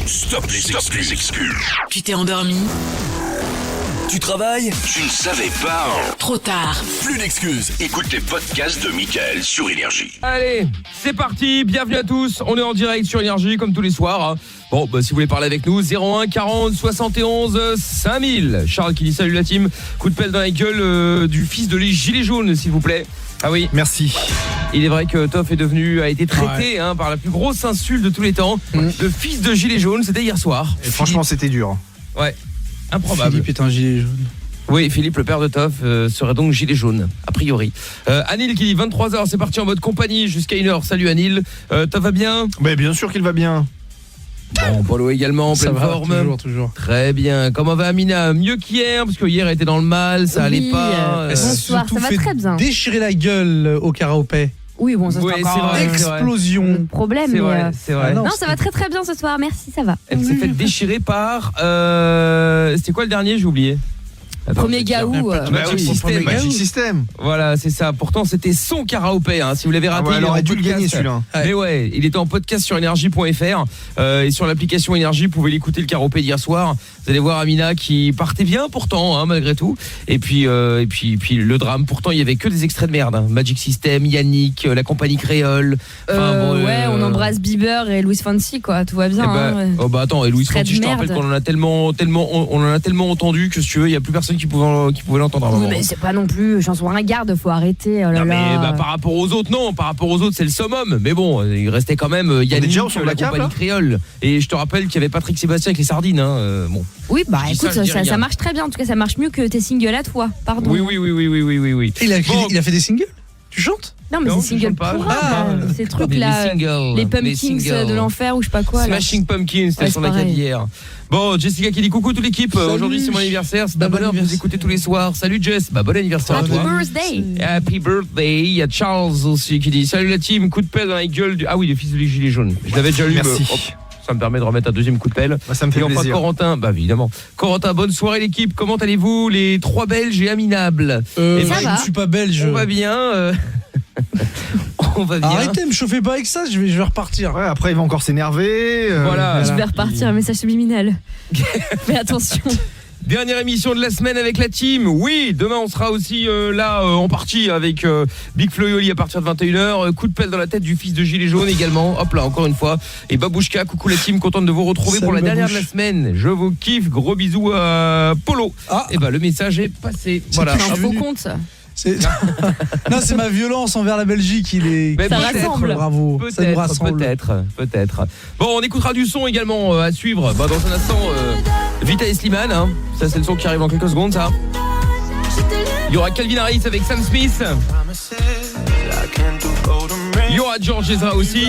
Stop les excuses. Tu t'es endormi? Tu travailles? Tu ne savais pas, hein? Trop tard. Plus d'excuses. Écoute les podcasts de Mickaël sur Énergie. Allez, c'est parti, bienvenue à tous. On est en direct sur Énergie comme tous les soirs, hein. Bon, si vous voulez parler avec nous, 01 40 71 5000. Charles qui dit salut la team. Coup de pelle dans la gueule du fils de les gilets jaunes, s'il vous plaît. Ah oui, merci. Il est vrai que Toff a été traité par la plus grosse insulte de tous les temps, de fils de gilet jaune. C'était hier soir. Et franchement, c'était dur. Ouais, improbable. Philippe est un gilet jaune. Oui, Philippe, le père de Toff, serait donc gilet jaune, a priori. Anil qui dit 23h, c'est parti en mode compagnie jusqu'à 1h. Salut Anil, Toff va bien? Mais bien sûr qu'il va bien. Bon, Polo également, en pleine forme. Toujours. Très bien. Comment va Amina? Mieux qu'hier, parce que hier elle était dans le mal, ça allait pas. Bonsoir, ça va très bien. Déchirer la gueule au karaopé. Oui, bon, ça c'est encore vrai, explosion. Problème. C'est vrai, c'est vrai. Non, ça va très très bien ce soir, merci, ça va. Elle s'est fait déchirer par... C'était quoi le dernier? J'ai oublié. Attends, Premier Gaou. Magic System. Voilà, c'est ça. Pourtant, c'était son karaopé. Si vous l'avez raté, il aurait dû le gagner celui-là. Mais ouais, il était en podcast sur énergie.fr et sur l'application Énergie, vous pouvez l'écouter le karaopé d'hier soir. Vous allez voir Amina qui partait bien pourtant, malgré tout. Et puis le drame. Pourtant, il y avait que des extraits de merde. Magic System, Yannick, la compagnie créole. On embrasse Bieber et Louis Fonsi, quoi. Tout va bien. Attends, et Louis Fonsi, je te rappelle qu'on en a tellement entendu que si tu veux, il y a plus personne qui pouvait l'entendre avant. Oui, mais c'est pas non plus chanson ringarde, faut arrêter. Mais par rapport aux autres, non. Par rapport aux autres, c'est le summum. Mais bon, il restait quand même Yannick sur la compagnie créole. Et je te rappelle qu'il y avait Patrick Sébastien avec les sardines. Bon. Oui, écoute, ça marche très bien. En tout cas, ça marche mieux que tes singles à toi. Pardon. Oui. Il a fait des singles? Tu chantes? Non, mais c'est single pour ces trucs là, les Pumpkins de l'enfer ou je sais pas quoi. Smashing Pumpkins, c'était son acad hier. Bon, Jessica qui dit coucou toute l'équipe. Aujourd'hui c'est mon anniversaire, c'est un bonheur de vous écouter tous les soirs. Salut Jess, bon anniversaire à toi. Happy birthday. Il y a Charles aussi qui dit salut la team, coup de pelle dans la gueule du... Ah oui, le fils de les gilets jaunes. Je l'avais déjà lu. Merci. Ça me permet de remettre un deuxième coup de pelle. Ça me fait plaisir. Corentin, évidemment. Corentin, bonne soirée l'équipe. Comment allez-vous les trois Belges et Aminables? Ça va. Je ne suis pas belge. On va bien. On va bien. Arrêtez, me chauffez pas avec ça, je vais repartir. Ouais, après il va encore s'énerver. Voilà. Je vais repartir, un message subliminal. Fais attention. Dernière émission de la semaine avec la team. Oui, demain on sera aussi en partie avec Big Flo et Oli à partir de 21h. Coup de pelle dans la tête du fils de gilet jaune également. Hop là, encore une fois. Et Babouchka, coucou la team, contente de vous retrouver pour la dernière de la semaine. Je vous kiffe, gros bisous à Polo. Et le message est passé. Voilà. C'est un faux compte ça. Non, c'est ma violence envers la Belgique, ça rassemble. Bravo. Ça nous rassemble. Peut-être. Bon, on écoutera du son également à suivre. Dans un instant, Vita et Slimane. Ça, c'est le son qui arrive dans quelques secondes, ça. Il y aura Calvin Harris avec Sam Smith. Il y aura George Ezra aussi.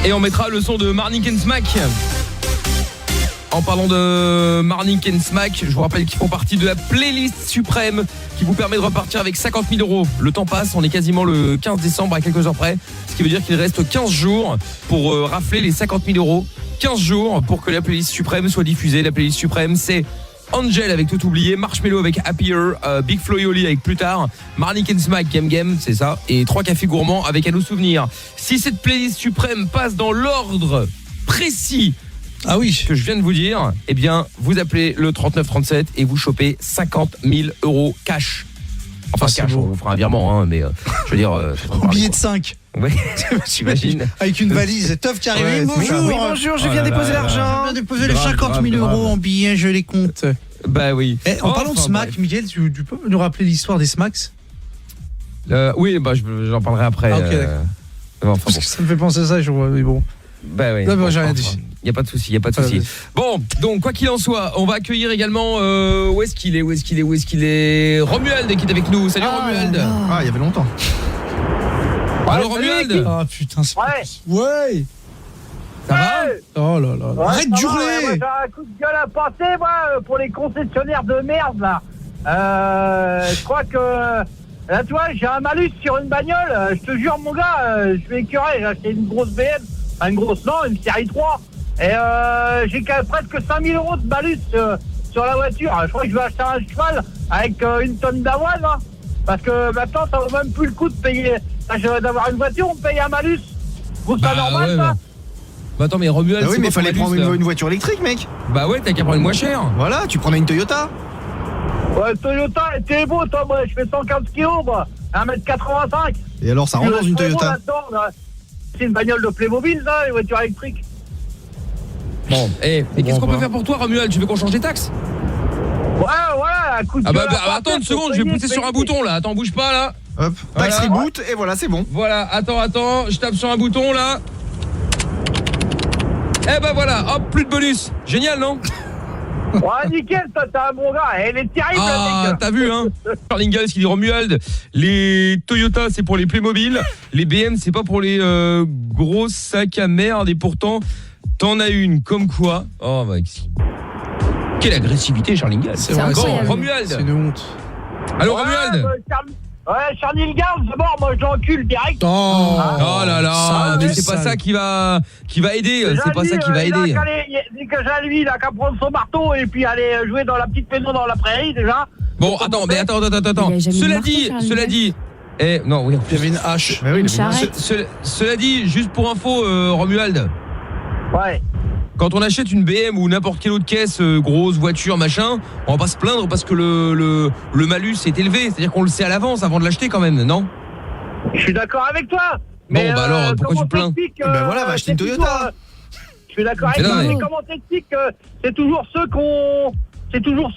Et on mettra le son de Marnik and Smack. En parlant de Marnik and Smack, je vous rappelle qu'ils font partie de la playlist suprême qui vous permet de repartir avec 50 000 €. Le temps passe, on est quasiment le 15 décembre à quelques heures près, ce qui veut dire qu'il reste 15 jours pour rafler les 50 000 €. 15 jours pour que la playlist suprême soit diffusée. La playlist suprême, c'est Angel avec Tout oublié, Marshmello avec Happier, Big Flo et Oli avec Plus tard, Marnik and Smack, Game, c'est ça, et 3 cafés gourmands avec À nous souvenir. Si cette playlist suprême passe dans l'ordre précis que je viens de vous dire, eh bien, vous appelez le 3937 et vous chopez 50 000 € cash. Enfin, cash, on vous fera un virement, mais je veux dire... un billet de 5. Ouais, j'imagine. Avec une valise. Toff qui arrive. Bonjour, je viens déposer l'argent. Je viens déposer les 50 000 € en billets, je les compte. Bah oui. En parlant de Smack, Miguel, tu peux nous rappeler l'histoire des Smacks? Oui, j'en parlerai après. Parce que ça me fait penser à ça, je vois, mais bon. Bah oui. Non, j'ai rien dit. Il y a pas de souci. Bon, donc quoi qu'il en soit, on va accueillir également où est-ce qu'il est Romuald qui est avec nous. Salut Romuald. Il y avait longtemps. Alors Romuald. Ah putain, c'est ouais. Ça va? Oh là là. Arrête d'hurler. J'ai un coup de gueule à passer pour les concessionnaires de merde là. Je crois que là tu vois, j'ai un malus sur une bagnole, je te jure mon gars, je vais écœurer, j'ai acheté une grosse BM, une série 3. Et j'ai presque 5 000 € de malus sur la voiture. Je crois que je vais acheter un cheval avec une tonne d'avoine. Parce que maintenant, ça vaut même plus le coup de payer d'avoir une voiture, on paye un malus. Vous c'est normal, ouais, ça? Bah attends, mais Romuald, Bah oui, c'est mais quoi fallait ton prendre malus, là une voiture électrique, mec. Bah ouais, t'as qu'à prendre une moins chère. Voilà, tu prenais une Toyota. Ouais, Toyota, t'es beau, toi, moi, je fais 115 kilos, moi. 1m85. Et alors, ça rentre dans une Toyota. C'est une bagnole de Playmobil, ça, une voiture électrique. Bon, et qu'est-ce qu'on peut faire pour toi, Romuald? Tu veux qu'on change les taxes? Ouais, voilà, un coup de Ah bah, gueule à attends une partir, seconde, je vais pousser sur un bouton là. Attends, bouge pas là. Hop, tax Voilà. reboot, et voilà, c'est bon. Voilà, attends, je tape sur un bouton là. Eh bah voilà, hop, plus de bonus. Génial, non? Ouais, nickel, toi, t'es un bon gars. Elle est terrible, Ah, mec. t'as vu, hein? Charles Ingalls qui dit Romuald, les Toyota c'est pour les Playmobil, les BM c'est pas pour les gros sacs à merde, et pourtant t'en as une, comme quoi. Oh bah, quelle agressivité, Charles Ingalls. C'est Bon, incroyable. Romuald. C'est une honte. Allô, Ouais, Romuald. Charles Hilgard, d'abord, moi, je l'encule direct. Oh, Oh là là, sale, mais c'est pas sale. ça qui va aider, c'est pas ça qui va aider. Il que j'ai lui, il a qu'à prendre son marteau et puis aller jouer dans la petite maison dans la prairie, déjà. Bon, attends. Il a jamais Cela marqué, dit, Charles non, oui. Il y avait une hache. Bah oui, Une mais bien sûr. charrette. Cela dit, juste pour info, Romuald, Ouais. quand on achète une BM ou n'importe quelle autre caisse, grosse voiture, machin, on va pas se plaindre parce que le malus est élevé. C'est-à-dire qu'on le sait à l'avance avant de l'acheter quand même, non? Je suis d'accord avec toi. Bon, Mais, bah alors, pourquoi comment tu te plains? t'expliques, Ben voilà, va acheter une c'est Toyota. toujours, je suis d'accord avec Mais non, toi, mais- mais comment t'expliques que c'est toujours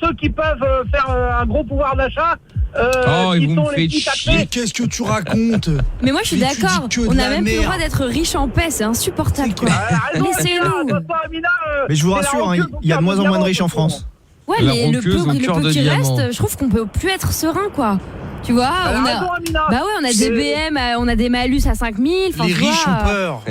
ceux qui peuvent faire un gros pouvoir d'achat Oh, qui ils vont sont me les faire plus chier. tapés. Qu'est-ce que tu racontes? Mais moi je suis Mais tu d'accord, dis que de on la a même plus le merde. droit d'être riche en paix, c'est insupportable quoi. Laissez-nous. Mais je vous rassure, hein, il y a de moins en moins de riches en France. Ouais, La mais le ronqueuse au peu cœur de qui diamant. reste, je trouve qu'on peut plus être serein quoi. Tu vois, on a bah ouais, on a des BM, on a des malus à 5000, enfin Les tu vois, riches ont peur.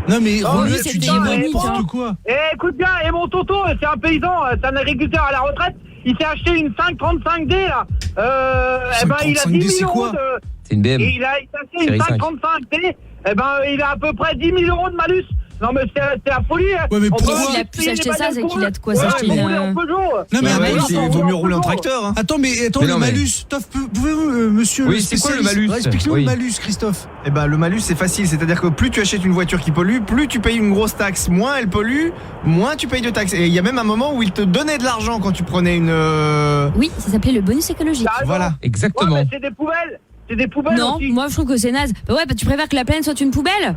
Non mais Oh, Romuald, oui, tu c'est dis ironique, n'importe hein. quoi. Écoute bien, et mon Toto, c'est un paysan, c'est un agriculteur à la retraite, il s'est acheté une 535D là. Il a 10 535D, c'est 000 quoi euros de... C'est une BM. Et il a acheté une Série 5. 535D, il a à peu près 10 000 euros de malus. Non mais c'est la folie. Hein. Ouais, mais On pourquoi peut s'il a acheter pu s'acheter des ça, c'est bagnoles qu'il a de quoi pour- s'acheter pour une- rouler en Peugeot. Non mais Ouais, attends, ouais, il vaut mieux rouler en tracteur. Hein. attends, mais Mais le non, mais- malus, pouvez-vous, monsieur Oui, le c'est quoi le spécialiste, malus? explique-nous Oui. le malus, Christophe. Et bah le malus c'est facile, c'est-à-dire que plus tu achètes une voiture qui pollue, plus tu payes une grosse taxe, moins elle pollue, moins tu payes de taxes. Et il y a même un moment où ils te donnaient de l'argent quand tu prenais une... Oui, ça s'appelait le bonus écologique. T'as raison. Voilà. Ouais, Exactement. mais c'est des poubelles. C'est des poubelles Non, aussi. moi je trouve que c'est naze. Bah ouais, bah tu préfères que la planète soit une poubelle?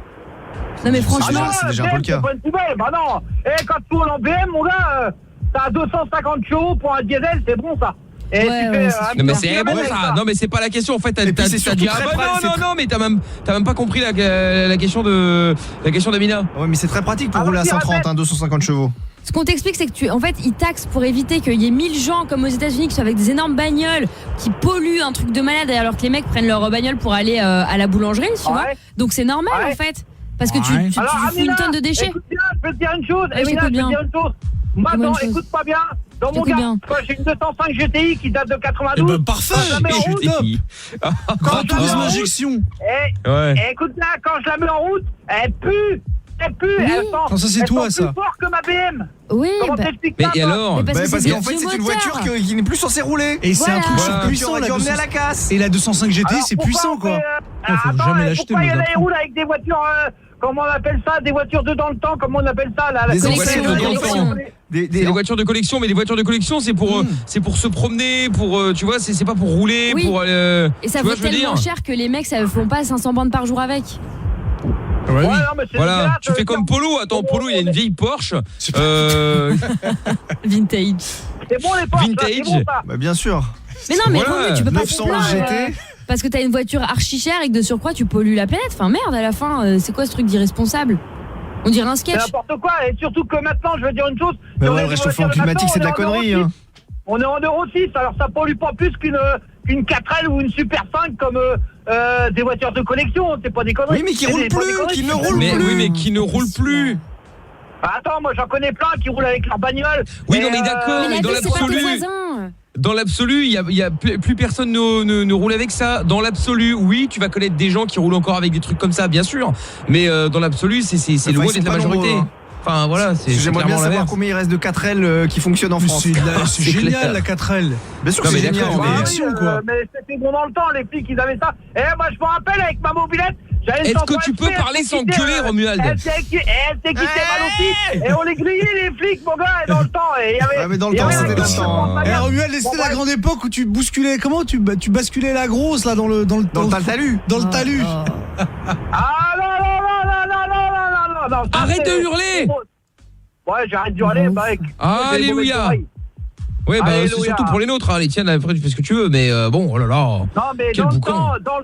Non mais franchement, c'est déjà un peu le cas. C'est pas une poubelle, bah non. Et quand tu roules en BM, mon gars, t'as 250 chevaux pour un diesel, c'est bon ça. Et Ouais, tu ouais, fais, c'est un super. Non mais petit c'est kilomètre bon avec ça. Non mais c'est pas la question en fait. Et puis c'est surtout dit très pratique, non mais t'as même pas compris la question d'Amina. Ouais mais c'est très pratique pour Ah, rouler à vas-y, 130, répète. 250 chevaux. ce qu'on t'explique c'est que en fait, ils taxent pour éviter qu'il y ait 1000 gens comme aux États-Unis qui sont avec des énormes bagnoles qui polluent un truc de malade alors que les mecs prennent leur bagnole pour aller à la boulangerie, tu vois. Ouais. Donc c'est normal Ouais. en fait. Parce que Ouais. tu Alors, fous une Amina, tonne de déchets. Écoute bien, je peux te dire une chose. Ouais, Amina, j'écoute je peux te bien. dire une chose. Moi, Dis-moi non, une chose. écoute pas bien. Dans mon J'écoute gars, bien. moi, j'ai une 205 GTI qui date de Eh 92. ben parfait, Quand je la mets en je route, suis top. quand je la mets Gratuisme en route, injection. Ouais. et écoute là, quand je la mets en route, elle pue. Elle pue. Oui. Elle sent, Non, ça, c'est elle toi, sent ça. plus fort que ma BM. Oui, Comment bah, t'expliques Mais ça, et toi alors Mais Bah, parce c'est qu'en des fait c'est une moteurs. voiture qui n'est plus censée rouler. Et c'est un Voilà. truc Voilà. surpuissant Tu aurais la dû emmener 200. à la casse. Et la 205 GT, Alors, c'est pourquoi puissant on quoi. fait, Ouais, faut attends, jamais l'acheter, pourquoi mais il y en a qui j'apprends. roulent avec des voitures, comment on appelle ça, des voitures de dans le temps, comment on appelle ça là, la Des collection, anciennes, collection. Des C'est des voitures de collection, mais les voitures de collection c'est pour se promener, pour tu vois, c'est pas pour rouler, Oui. pour Et ça tu vaut vois, je veux tellement dire. cher que les mecs ça font pas 500 bandes par jour avec. Ouais, non, mais c'est Voilà, dégueulasse, tu fais comme Polo. Attends, Polo, il a une vieille Porsche. Vintage. C'est bon les Porsche, Vintage. c'est bon ça. Bah bien sûr. Mais non, mais Voilà. Romu, tu peux pas te 900 plaindre. GT. Parce que t'as une voiture archi chère et que de surcroît tu pollues la planète. Enfin merde, à la fin, c'est quoi ce truc d'irresponsable? On dirait un C'est sketch. n'importe quoi, et surtout que maintenant, je veux dire une chose. Mais on ouais, a le des réchauffement voitures climatique c'est de la maintenant, connerie. on est en Hein. 6. On est en Euro 6, alors ça pollue pas plus qu'une 4L ou une Super 5 comme des voitures de collection, c'est pas des conneries. Oui mais qui C'est roulent pas des plus, conneries, qui ne c'est- roulent Mais plus. oui, mais qui ne roule plus. Attends, moi j'en connais plein qui roulent avec leur bagnole. Oui, Et, non, mais d'accord, Mais mais la dans vie, c'est pas tes l'absolu. voisins. Dans l'absolu, il y a plus personne ne roule avec ça. Dans l'absolu, oui, tu vas connaître des gens qui roulent encore avec des trucs comme ça, bien sûr. Mais dans l'absolu, c'est Enfin, loin ils sont d'être la pas majorité. nombreux, hein. Enfin voilà, c'est J'aimerais bien clairement savoir l'inverse. combien il reste de 4L qui fonctionnent en Mais France. c'est génial la 4L. Bien sûr, Non, c'est mais génial. d'accord, mais- mais- élection, quoi. Mais c'était bon dans le temps, les flics, ils avaient ça. Et moi, je me rappelle, avec ma mobilette, j'avais une Est-ce que 103 tu peux SP, parler sans elle s'est gueuler, quitté, Romuald? Elle s'est quitté mal aussi. Et on les grillait, les flics, mon gars, et dans le temps. Et il y avait, Ouais, mais dans le il y temps, avait c'était un dans le changement temps, de hein. manière. Romuald, c'était la grande époque où tu bousculais. Comment tu basculais la grosse là dans le Dans le talus. dans le talus. Ah non, ça, Arrête c'est- de hurler. Ouais, j'arrête de hurler, mec. Alléluia. Ouais, bah Alléluia. c'est surtout pour les nôtres, hein. Les tiennes, après tu fais ce que tu veux, mais bon, oh là là. Non, mais Quel dans boucan. le temps,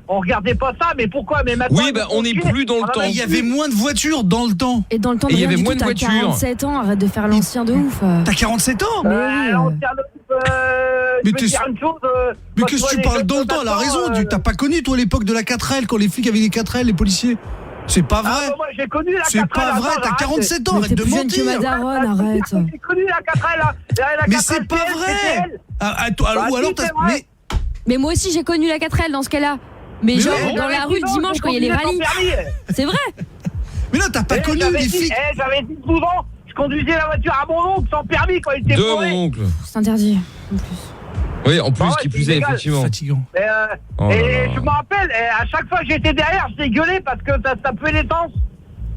on regardait pas ça, mais pourquoi? Mais maintenant, Oui, bah on n'est plus dans le temps. Il y avait moins de voitures dans le temps. Et dans le temps Et il y rien avait du moins tout, de t'as voitures. 47 ans, arrête de faire l'ancien de ouf. T'as 47 ans. Mais oui. l'ancien Mais je vais t'es- te dire une chose. Mais quand qu'est-ce vois que tu les parles jeunes dans le temps? Elle a maintenant, raison. T'as pas connu toi l'époque de la 4L quand les flics avaient les 4L, les policiers. C'est pas Ah, vrai. bah, moi, j'ai connu la 4L. C'est pas vrai. attends, T'as arrête. 47 ans. Mais Arrête t'es de plus jeune que mentir. ma daronne, arrête. J'ai connu la 4L. Là. La Mais 4L, c'est pas vrai. CL. Ou alors si, t'as. c'est vrai. Mais moi aussi j'ai connu la 4L dans ce cas-là. Mais genre oui, dans la rue le dimanche quand il y a les rallyes. C'est vrai. Mais non, t'as pas connu les flics. J'avais 12 ans, je conduisais la voiture à mon oncle sans permis quand il était De bourré. mon oncle. C'est interdit. En plus. Oui, en plus, Ah ouais, qui c'est plus est, illégal. effectivement. Fatigant. Oh là Et là. je me rappelle, à chaque fois que j'étais derrière, je gueulé parce que ça puait l'essence.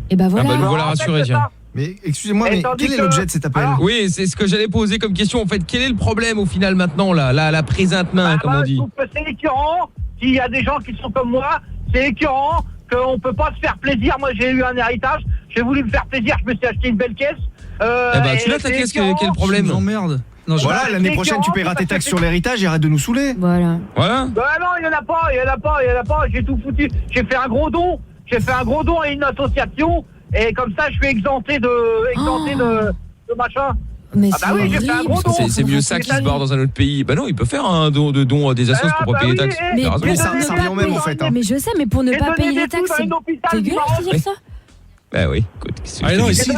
Et bah voilà. Ah bah, nous Je me voilà rappelle rassurés, de tiens. ça. Mais excusez-moi, Et mais tandis quel est que- l'objet de cet appel? Alors, Oui, c'est ce que j'allais poser comme question. En fait, quel est le problème au final maintenant, là, la présente main, comme on Je dit? trouve que c'est écœurant. S'il y a des gens qui sont comme moi, c'est écœurant qu'on peut pas se faire plaisir. Moi, j'ai eu un héritage. J'ai voulu me faire plaisir. Je me suis acheté une belle caisse. Eh bah, tu l'as ta caisse, quel est le problème? Tu nous emmerdes. Non, je- Voilà, Bah, l'année c'est prochaine, tu écœurant, paieras tes parce taxes que sur l'héritage et arrête de nous saouler. Voilà. Voilà. Bah non, il y en a pas. J'ai tout foutu. J'ai fait un gros don. À une association. Et comme ça, je suis exempté de machin. Mais Ah bah oui, j'ai fait un gros don. C'est mieux ça qu'il se barre dans un autre pays. Bah non, il peut faire un don à des assos pour pas payer les taxes. Mais T'as raison. Mais ça pour ne revient pas au même, payer- en fait, hein. Mais je sais, mais pour ne pas payer les taxes, c'est dégueulasse de dire ça. Bah oui, écoute, qu'est-ce que Ah je te non, dis. ici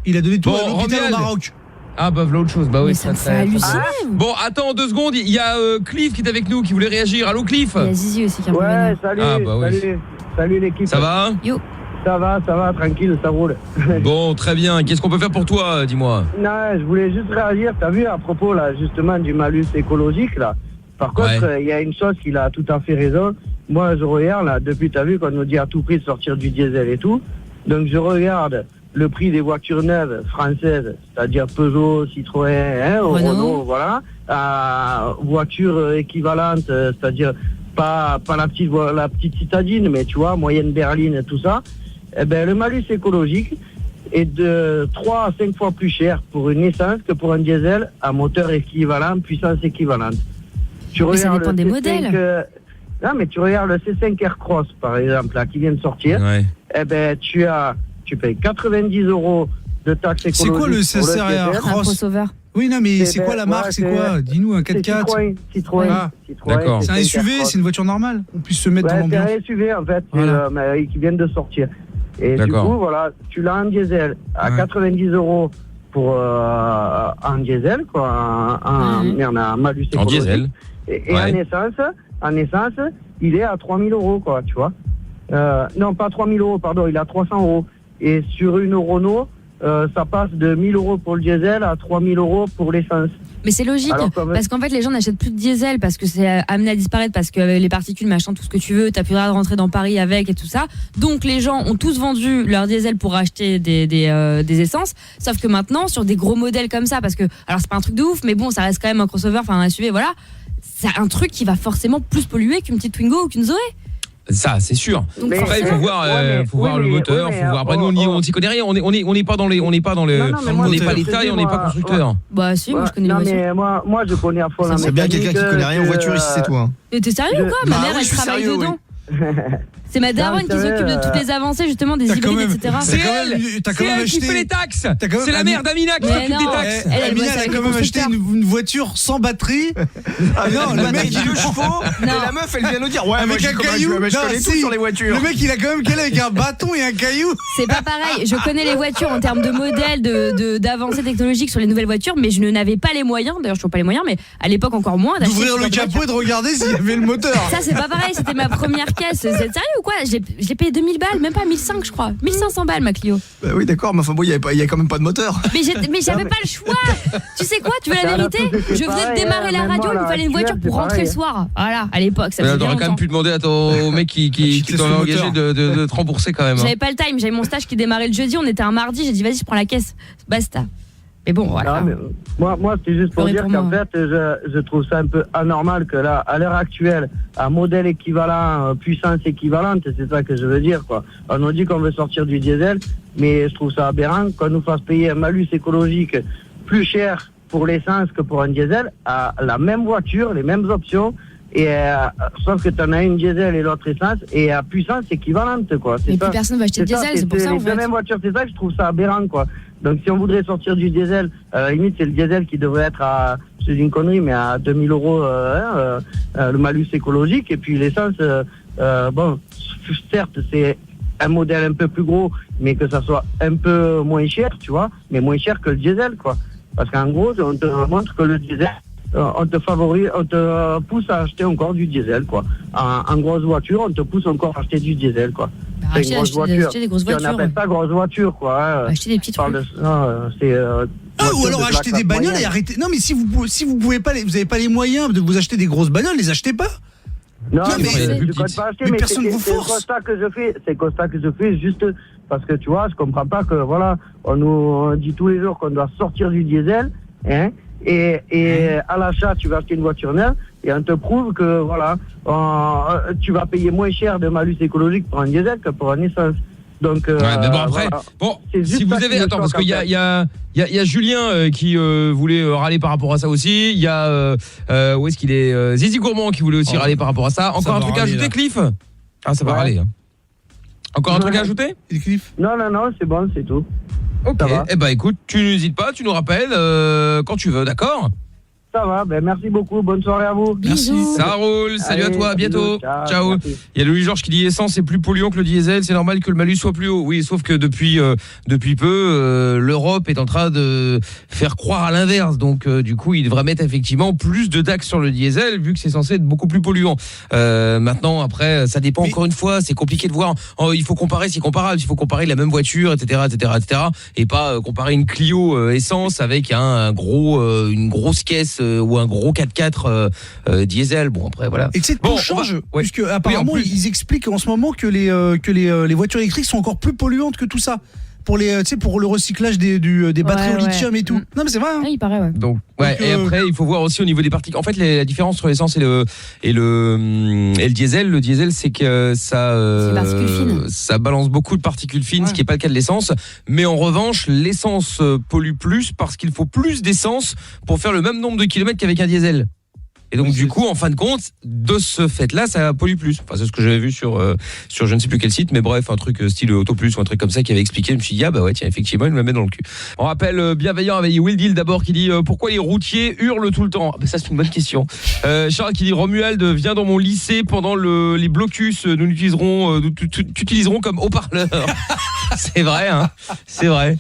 il a donné tout Bon, à l'hôpital au Romuald. Maroc. Ah bah voilà autre chose. Bah oui, Mais ça me fait halluciner. Bon, attends 2 secondes, il y a Cliff qui est avec nous, qui voulait réagir. Allô Cliff? Il y a Zizi aussi qui a Ouais, salut. Ah, bah oui. Salut l'équipe. Ça va? Ça va, tranquille, ça roule. Bon, très bien. Qu'est-ce qu'on peut faire pour toi, dis-moi? Non, je voulais juste réagir, t'as vu, à propos là, justement du malus écologique là. Par contre, il y a une chose qu'il a tout à fait raison. Moi, je regarde là, depuis, t'as vu qu'on nous dit à tout prix de sortir du diesel et tout. Donc, je regarde le prix des voitures neuves françaises, c'est-à-dire Peugeot, Citroën, Renault, voilà. Voitures équivalentes, c'est-à-dire pas la petite citadine, mais tu vois, moyenne berline, tout ça. Eh ben, le malus écologique est de 3 à 5 fois plus cher pour une essence que pour un diesel à moteur équivalent, puissance équivalente. Tu Mais ça regardes dépend des le C5, modèles. non, mais tu regardes le C5 Aircross, par exemple, là, qui vient de sortir. Ouais. Eh ben, tu payes 90 € de taxes écologiques. C'est quoi le pour CSR diesel. Un Cross. crossover. Oui, non, mais C'est c'est quoi la ouais, marque? C'est c'est- quoi? Dis-nous, un C'est 4x4. Citroën. Ah, d'accord. C'est un C5 SUV, Aircross. c'est une voiture normale. On puisse se mettre dans Ouais, c'est l'ambiance. un SUV en fait, Voilà. mais qui vient de sortir. Et du D'accord. coup, voilà, tu l'as en diesel à Ouais. 90 € pour un diesel, quoi, un malus En écologique. diesel. Et Ouais. en essence, il est à 3000 €, quoi, tu vois. Non, pas 3000 €, pardon, il est à 300 €. Et sur une Renault, ça passe de 1000 € pour le diesel à 3000 € pour l'essence. Mais c'est logique, Alors, quand même- parce qu'en fait les gens n'achètent plus de diesel parce que c'est amené à disparaître, parce que les particules, machin, tout ce que tu veux, t'as plus le droit de rentrer dans Paris avec et tout ça. Donc les gens ont tous vendu leur diesel pour acheter des essences, sauf que maintenant sur des gros modèles comme ça, parce que alors c'est pas un truc de ouf, mais bon ça reste quand même un crossover, enfin un SUV, voilà. C'est un truc qui va forcément plus polluer qu'une petite Twingo ou qu'une Zoé. Ça, c'est sûr. Donc Après, il faut voir, faut voir le moteur, faut voir. Après, nous, on s'y connaît rien. On n'est pas dans les, on n'est pas dans le, Non, non, mais moi, on n'est je pas te l'État dis, et on n'est pas moi, constructeur. Bah si, moi je connais non, les voitures. mais moi, je connais à fond la C'est bien mécanique. quelqu'un qui connaît rien en voiture ici, c'est toi. Mais t'es sérieux ou quoi? Bah Ma mère oui, elle je suis travaille sérieux, dedans. C'est ma daronne qui s'occupe de toutes les avancées justement des T'as quand hybrides, même- etc. C'est quand elle, même- t'as c'est quand même elle qui acheté- fait les taxes. t'as quand même- C'est la mère d'Amina qui Mais s'occupe des non. taxes. Elle Amina, bosse elle a avec quand le même acheté constructeur. une voiture sans batterie. Ah non, le mec, il 2 chevaux. Et Non. la meuf, elle vient nous dire ouais, moi Avec j'ai un comme un caillou. jeu, mais je Non, connais tout si. sur les voitures. Le mec, il a quand même qu'elle avec un bâton et un caillou. C'est pas pareil. Je connais les voitures en termes de modèles, d'avancées technologiques sur les nouvelles voitures, mais je n'avais pas les moyens. D'ailleurs, je trouve pas les moyens, mais à l'époque encore moins. d'acheter D'ouvrir ce le genre de capot voiture. et de regarder s'il y avait le moteur. Ça, c'est pas pareil. C'était ma première caisse. C'est sérieux ou quoi? J'ai payé 2000 balles, même pas 1500 je crois. 1500 balles ma Clio. Bah oui, d'accord, mais enfin bon, il y a quand même pas de moteur. Mais j'avais pas le choix. Tu sais quoi? Tu veux la vérité? Je venais de démarrer la radio, il me fallait une voiture pour rentrer le soir. Voilà, à l'époque, ça faisait bien T'aurais quand même longtemps. pu demander au mec qui t'en a engagé de te rembourser quand même. J'avais pas le time, j'avais mon stage qui démarrait le jeudi, on était un mardi, j'ai dit vas-y, je prends la caisse. Basta. Mais bon, voilà. Non, mais moi c'était juste pour dire qu'en fait, je trouve ça un peu anormal que là, à l'heure actuelle, un modèle équivalent, puissance équivalente, c'est ça que je veux dire, quoi. On nous dit qu'on veut sortir du diesel, mais je trouve ça aberrant qu'on nous fasse payer un malus écologique plus cher pour l'essence que pour un diesel, à la même voiture, les mêmes options, et sauf que tu en as une diesel et l'autre essence, et à puissance équivalente, quoi. Mais plus personne va acheter de diesel, c'est pour ça en fait. Les mêmes voitures, c'est ça que je trouve ça aberrant, quoi. Donc si on voudrait sortir du diesel, à la limite c'est le diesel qui devrait être à, c'est une connerie, mais à 2000 euros le malus écologique, et puis l'essence, bon, certes c'est un modèle un peu plus gros, mais que ça soit un peu moins cher, tu vois, mais moins cher que le diesel, quoi. Parce qu'en gros, on te montre que le diesel, on te pousse à acheter encore du diesel, quoi. En grosse voiture, on te pousse encore à acheter du diesel, quoi. Acheter des grosses voitures. On appelle ça grosse voiture, quoi. Acheter des petites trucs. Ou alors acheter des bagnoles et arrêter. Non, mais si vous pouvez pas, vous avez pas les moyens de vous acheter des grosses bagnoles, les achetez pas. Non, mais je compte pas acheter, mais personne vous force. C'est le constat que je fais juste parce que tu vois, je comprends pas que voilà, on nous dit tous les jours qu'on doit sortir du diesel, hein. Et à l'achat, tu vas acheter une voiture neuve et on te prouve que voilà, tu vas payer moins cher de malus écologique pour un diesel que pour un essence. Donc, ouais, mais bon après, voilà. bon, si vous avez, attends, parce qu'il y a Julien qui voulait râler par rapport à ça aussi. Il y a où est-ce qu'il est, Zizi Gourmand qui voulait aussi râler par rapport à ça. Encore un truc à ajouter, Cliff? Ah, ça va râler. Hein. Encore un truc à ajouter? Cliff? Non, c'est bon, c'est tout. Ok, eh ben écoute, tu n'hésites pas, tu nous rappelles quand tu veux, d'accord? Ça va, ben merci beaucoup, bonne soirée à vous. Merci. Ça roule, salut à toi, à bientôt. Ciao. Il y a Louis-Georges qui dit essence est plus polluant que le diesel, c'est normal que le malus soit plus haut. Oui, sauf que depuis peu, l'Europe est en train de faire croire à l'inverse. Donc du coup, il devrait mettre effectivement plus de taxes sur le diesel vu que c'est censé être beaucoup plus polluant. Maintenant, après, ça dépend encore une fois, c'est compliqué de voir. Il faut comparer, c'est comparable. Il faut comparer la même voiture, etc., et pas comparer une Clio essence avec une grosse caisse ou un gros 4x4 diesel. Bon après voilà. Et que tout change puisque apparemment ils expliquent en ce moment que les voitures électriques sont encore plus polluantes que tout ça. Pour le recyclage des batteries au lithium et tout. Non mais c'est vrai. Hein. Oui, il paraît ouais. Donc et après il faut voir aussi au niveau des particules. En fait la différence entre l'essence et le diesel, c'est que ça balance beaucoup de particules fines, ce qui est pas le cas de l'essence, mais en revanche, l'essence pollue plus parce qu'il faut plus d'essence pour faire le même nombre de kilomètres qu'avec un diesel. Et donc du coup, en fin de compte, de ce fait-là, ça pollue plus. Enfin, c'est ce que j'avais vu sur je ne sais plus quel site, mais bref, un truc style Auto Plus ou un truc comme ça qui avait expliqué. Je me suis dit, ah bah ouais, tiens, effectivement, il me la met dans le cul. On rappelle bienveillant avec Will Deal d'abord qui dit pourquoi les routiers hurlent tout le temps. Ça c'est une bonne question. Charles qui dit Romuald vient dans mon lycée pendant les blocus, nous l'utiliserons comme haut-parleur. C'est vrai, hein. C'est vrai.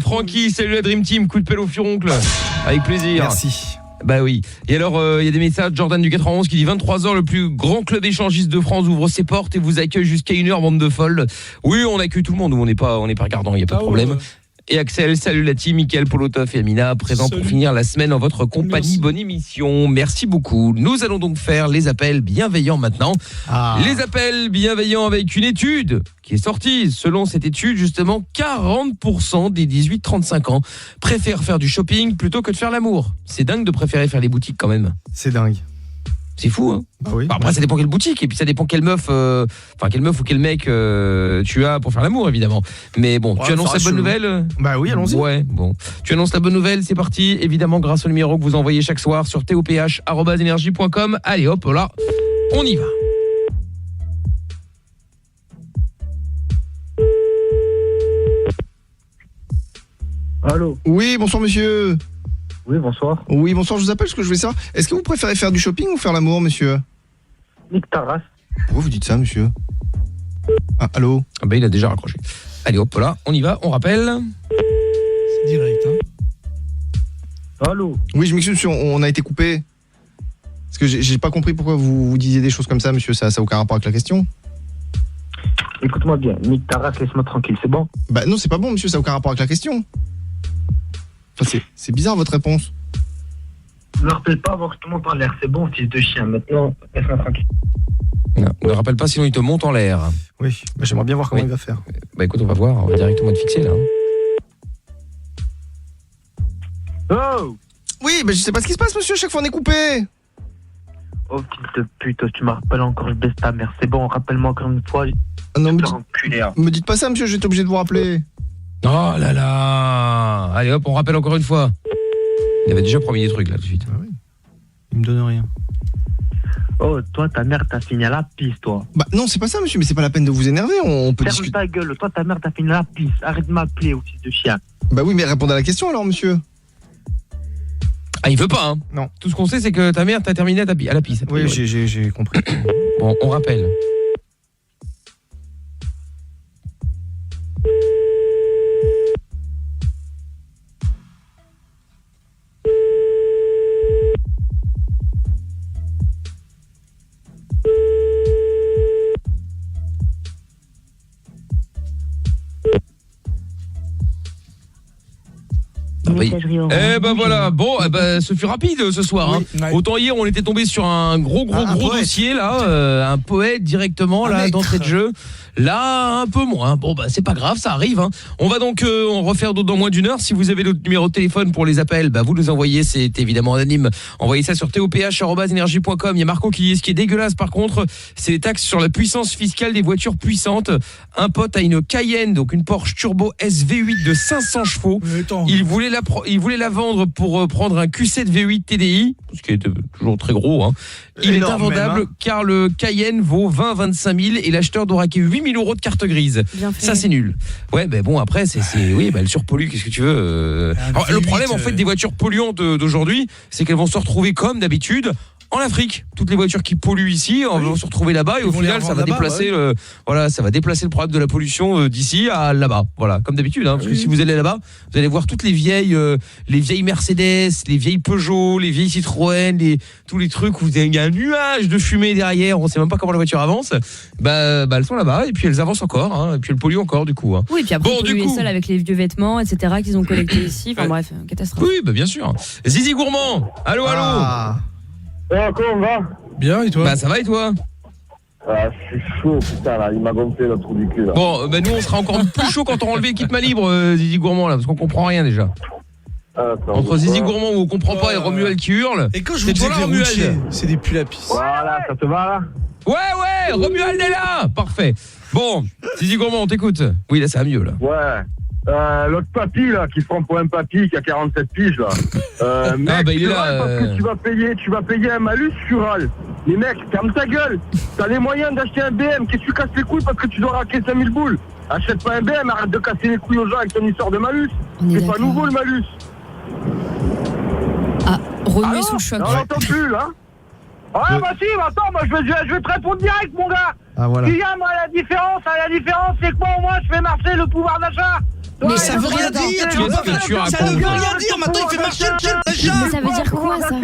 Francky, salut la Dream Team, coup de pelle au furoncle. Avec plaisir. Merci. Bah oui. Et alors il y a des messages, Jordan du 91 qui dit 23h, le plus grand club échangiste de France ouvre ses portes et vous accueille jusqu'à 1h, bande de folles. Oui, on accueille tout le monde, on n'est pas regardant, il y a pas de problème. Ouais. Et Axel, salut la team, Mickaël, Polotov et Amina, présents pour finir la semaine en votre compagnie. Merci. Bonne émission, merci beaucoup. Nous allons donc faire les appels bienveillants maintenant. Les appels bienveillants avec une étude qui est sortie. Selon cette étude, justement, 40% des 18-35 ans préfèrent faire du shopping plutôt que de faire l'amour. C'est dingue de préférer faire les boutiques quand même. C'est dingue. C'est fou, hein. Bah oui. Après, ça dépend quelle boutique et puis ça dépend quelle meuf ou quel mec tu as pour faire l'amour, évidemment. Mais bon, tu annonces la bonne nouvelle. Bah oui, allons-y. Ouais, bon. Tu annonces la bonne nouvelle, c'est parti. Évidemment, grâce au numéro que vous envoyez chaque soir sur toph@energie.com. Allez, hop, là, on y va. Allô. Oui, bonsoir monsieur. Oui, bonsoir. Oui, bonsoir, je vous appelle parce que je voulais savoir. Est-ce que vous préférez faire du shopping ou faire l'amour, monsieur? Nique ta race. Pourquoi vous dites ça, monsieur? Ah, allô? Ah bah, il a déjà raccroché. Allez, hop, là, on y va, on rappelle. C'est direct, hein. Allô? Oui, je m'excuse, monsieur, on a été coupé. Parce que j'ai pas compris pourquoi vous disiez des choses comme ça, monsieur, ça n'a aucun rapport avec la question. Écoute-moi bien, nique ta race, laisse-moi tranquille, c'est bon? Bah non, c'est pas bon, monsieur, ça n'a aucun rapport avec la question. Enfin, c'est bizarre votre réponse. Ne rappelle pas avant que tout le monde parle l'air, c'est bon, fils de chien. Maintenant, laisse-moi tranquille. Non, ne rappelle pas, sinon il te monte en l'air. Oui, bah, j'aimerais bien voir comment il va faire. Bah écoute, on va voir, on va directement te fixer là. Oh! Oui, bah je sais pas ce qui se passe, monsieur, chaque fois on est coupé. Oh, fils de pute, tu me rappelles encore, je baisse ta mère. C'est bon, rappelle-moi encore une fois. Ah non, hein. me dites pas ça, monsieur, j'étais obligé de vous rappeler. Oh là là. Allez hop, on rappelle encore une fois. Il avait déjà promis des trucs là tout de suite. Ah oui. Il me donne rien. Oh, toi, ta mère t'a fini à la pisse, toi. Bah non, c'est pas ça, monsieur, mais c'est pas la peine de vous énerver, on peut discuter. Ferme ta gueule, toi, ta mère t'a fini à la pisse. Arrête de m'appeler, au fils de chien. Bah oui, mais répondez à la question alors, monsieur. Ah, il veut pas, hein. Non. Tout ce qu'on sait, c'est que ta mère t'a terminé à la pisse. Oui, j'ai compris. Bon, on rappelle. Eh ben voilà, bon, ce fut rapide ce soir. Hein. Oui, ouais. Autant hier, on était tombé sur un gros dossier là, un poète directement là d'entrée de jeu. Là, un peu moins. Bon c'est pas grave, ça arrive. Hein. On va donc en refaire d'autres dans moins d'une heure. Si vous avez notre numéro de téléphone pour les appels, vous nous envoyez. C'est évidemment anonyme. Envoyez ça sur toph@energie.com. Il y a Marco qui dit ce qui est dégueulasse par contre, c'est les taxes sur la puissance fiscale des voitures puissantes. Un pote a une Cayenne, donc une Porsche Turbo SV8 de 500 chevaux. Il voulait la vendre pour prendre un Q7 V8 TDI, ce qui est toujours très gros. Hein. Il est invendable même, hein. Car le Cayenne vaut 20-25 000 et l'acheteur doit raquer 8 000 € de carte grise. Ça c'est nul. Ouais, bon après elle surpollue. Qu'est-ce que tu veux Alors, le problème en fait des voitures polluantes d'aujourd'hui, c'est qu'elles vont se retrouver comme d'habitude en Afrique. Toutes les voitures qui polluent ici vont se retrouver là-bas et au final ça va déplacer ça va déplacer le problème de la pollution d'ici à là-bas. Voilà, comme d'habitude hein, parce que si vous allez là-bas, vous allez voir toutes les vieilles Mercedes, les vieilles Peugeot, les vieilles Citroën, tous les trucs où il y a un nuage de fumée derrière, on sait même pas comment la voiture avance. Elles sont là-bas et puis elles avancent encore hein, et puis elles polluent encore du coup. Hein. Oui, et puis après polluer les sols avec les vieux vêtements etc. qu'ils ont collectés ici. Enfin bref, catastrophe. Oui, bien sûr. Zizi Gourmand. Allô. Comment on va? Bien, et toi? Ça va et toi? Ah, je suis chaud, putain, là, il m'a gonflé le trou du cul, là. Bon, nous, on sera encore plus chaud quand on enlève l'équipe main libre, Zizi Gourmand, là, parce qu'on comprend rien, déjà. Entre Zizi Gourmand, où on comprend pas, et Romuald qui hurle. Et quand je vous dis que Romuald, c'est des pulls à pisse. Voilà, ça te va, là? Ouais, Romuald est là! Parfait. Bon, Zizi Gourmand, on t'écoute. Oui, là, ça va mieux, là. Ouais. L'autre papy là qui se prend pour un papy qui a 47 piges là. Mec, il est là, parce que tu vas payer un malus sural. Les mecs, ferme ta gueule. T'as les moyens d'acheter un BM, qu'est-ce que tu casses les couilles parce que tu dois raquer 5000 boules. Achète pas un BM, arrête de casser les couilles aux gens avec ton histoire de malus. C'est pas nouveau le malus. Ah, Romu sous le choc. On l'entend plus là. Ouais, attends, moi je vais te répondre direct, mon gars. Ah voilà. Moi la différence, c'est que moi au moins je fais marcher le pouvoir d'achat. Mais ça veut rien dire, ça ne veut rien dire, maintenant il fait marcher le chien d'achat. Mais ça veut dire quoi ça?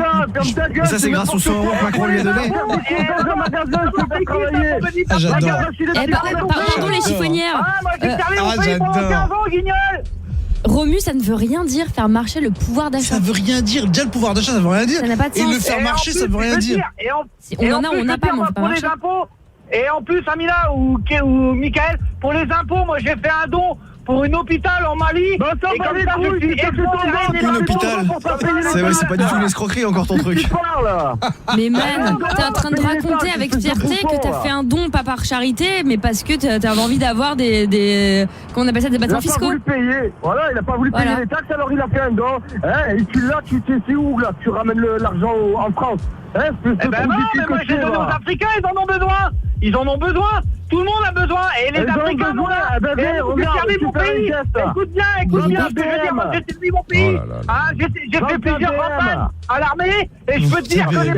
Mais ça c'est grâce au 100 € que Macron lui a donné. Ah j'adore. Pardon les chiffonnières. Moi j'ai servi mon pays pendant 15 ans, guignol. Romu, ça ne veut rien dire faire marcher le pouvoir d'achat. Ça veut rien dire. Déjà le pouvoir d'achat, ça veut rien dire. Ça n'a pas de sens. Et le faire marcher, ça veut rien dire. On en a pas, mais on fait pas marcher. Et en plus, Amina ou Michael, pour les impôts, moi j'ai fait un don pour une hôpital en Mali. Une hôpital. C'est pas du tout une escroquerie encore ton truc. Mais man, t'es en train de raconter avec fierté que t'as fait un don pas par charité, mais parce que t'avais envie d'avoir des qu'on appelle ça des bâtiments fiscaux. Il a pas voulu payer. Voilà, il a pas voulu payer les taxes, alors il a fait un don. Et tu sais où là, tu ramènes l'argent en France. Non, mais moi j'ai donné aux Africains, ils en ont besoin. Ils en ont besoin. Tout le monde a besoin. Et les Africains, moi, j'ai servi mon pays. Écoute bien ce que je veux dire. Moi, j'ai servi mon pays. J'ai fait plusieurs campagnes à l'armée. Et je peux te dire que les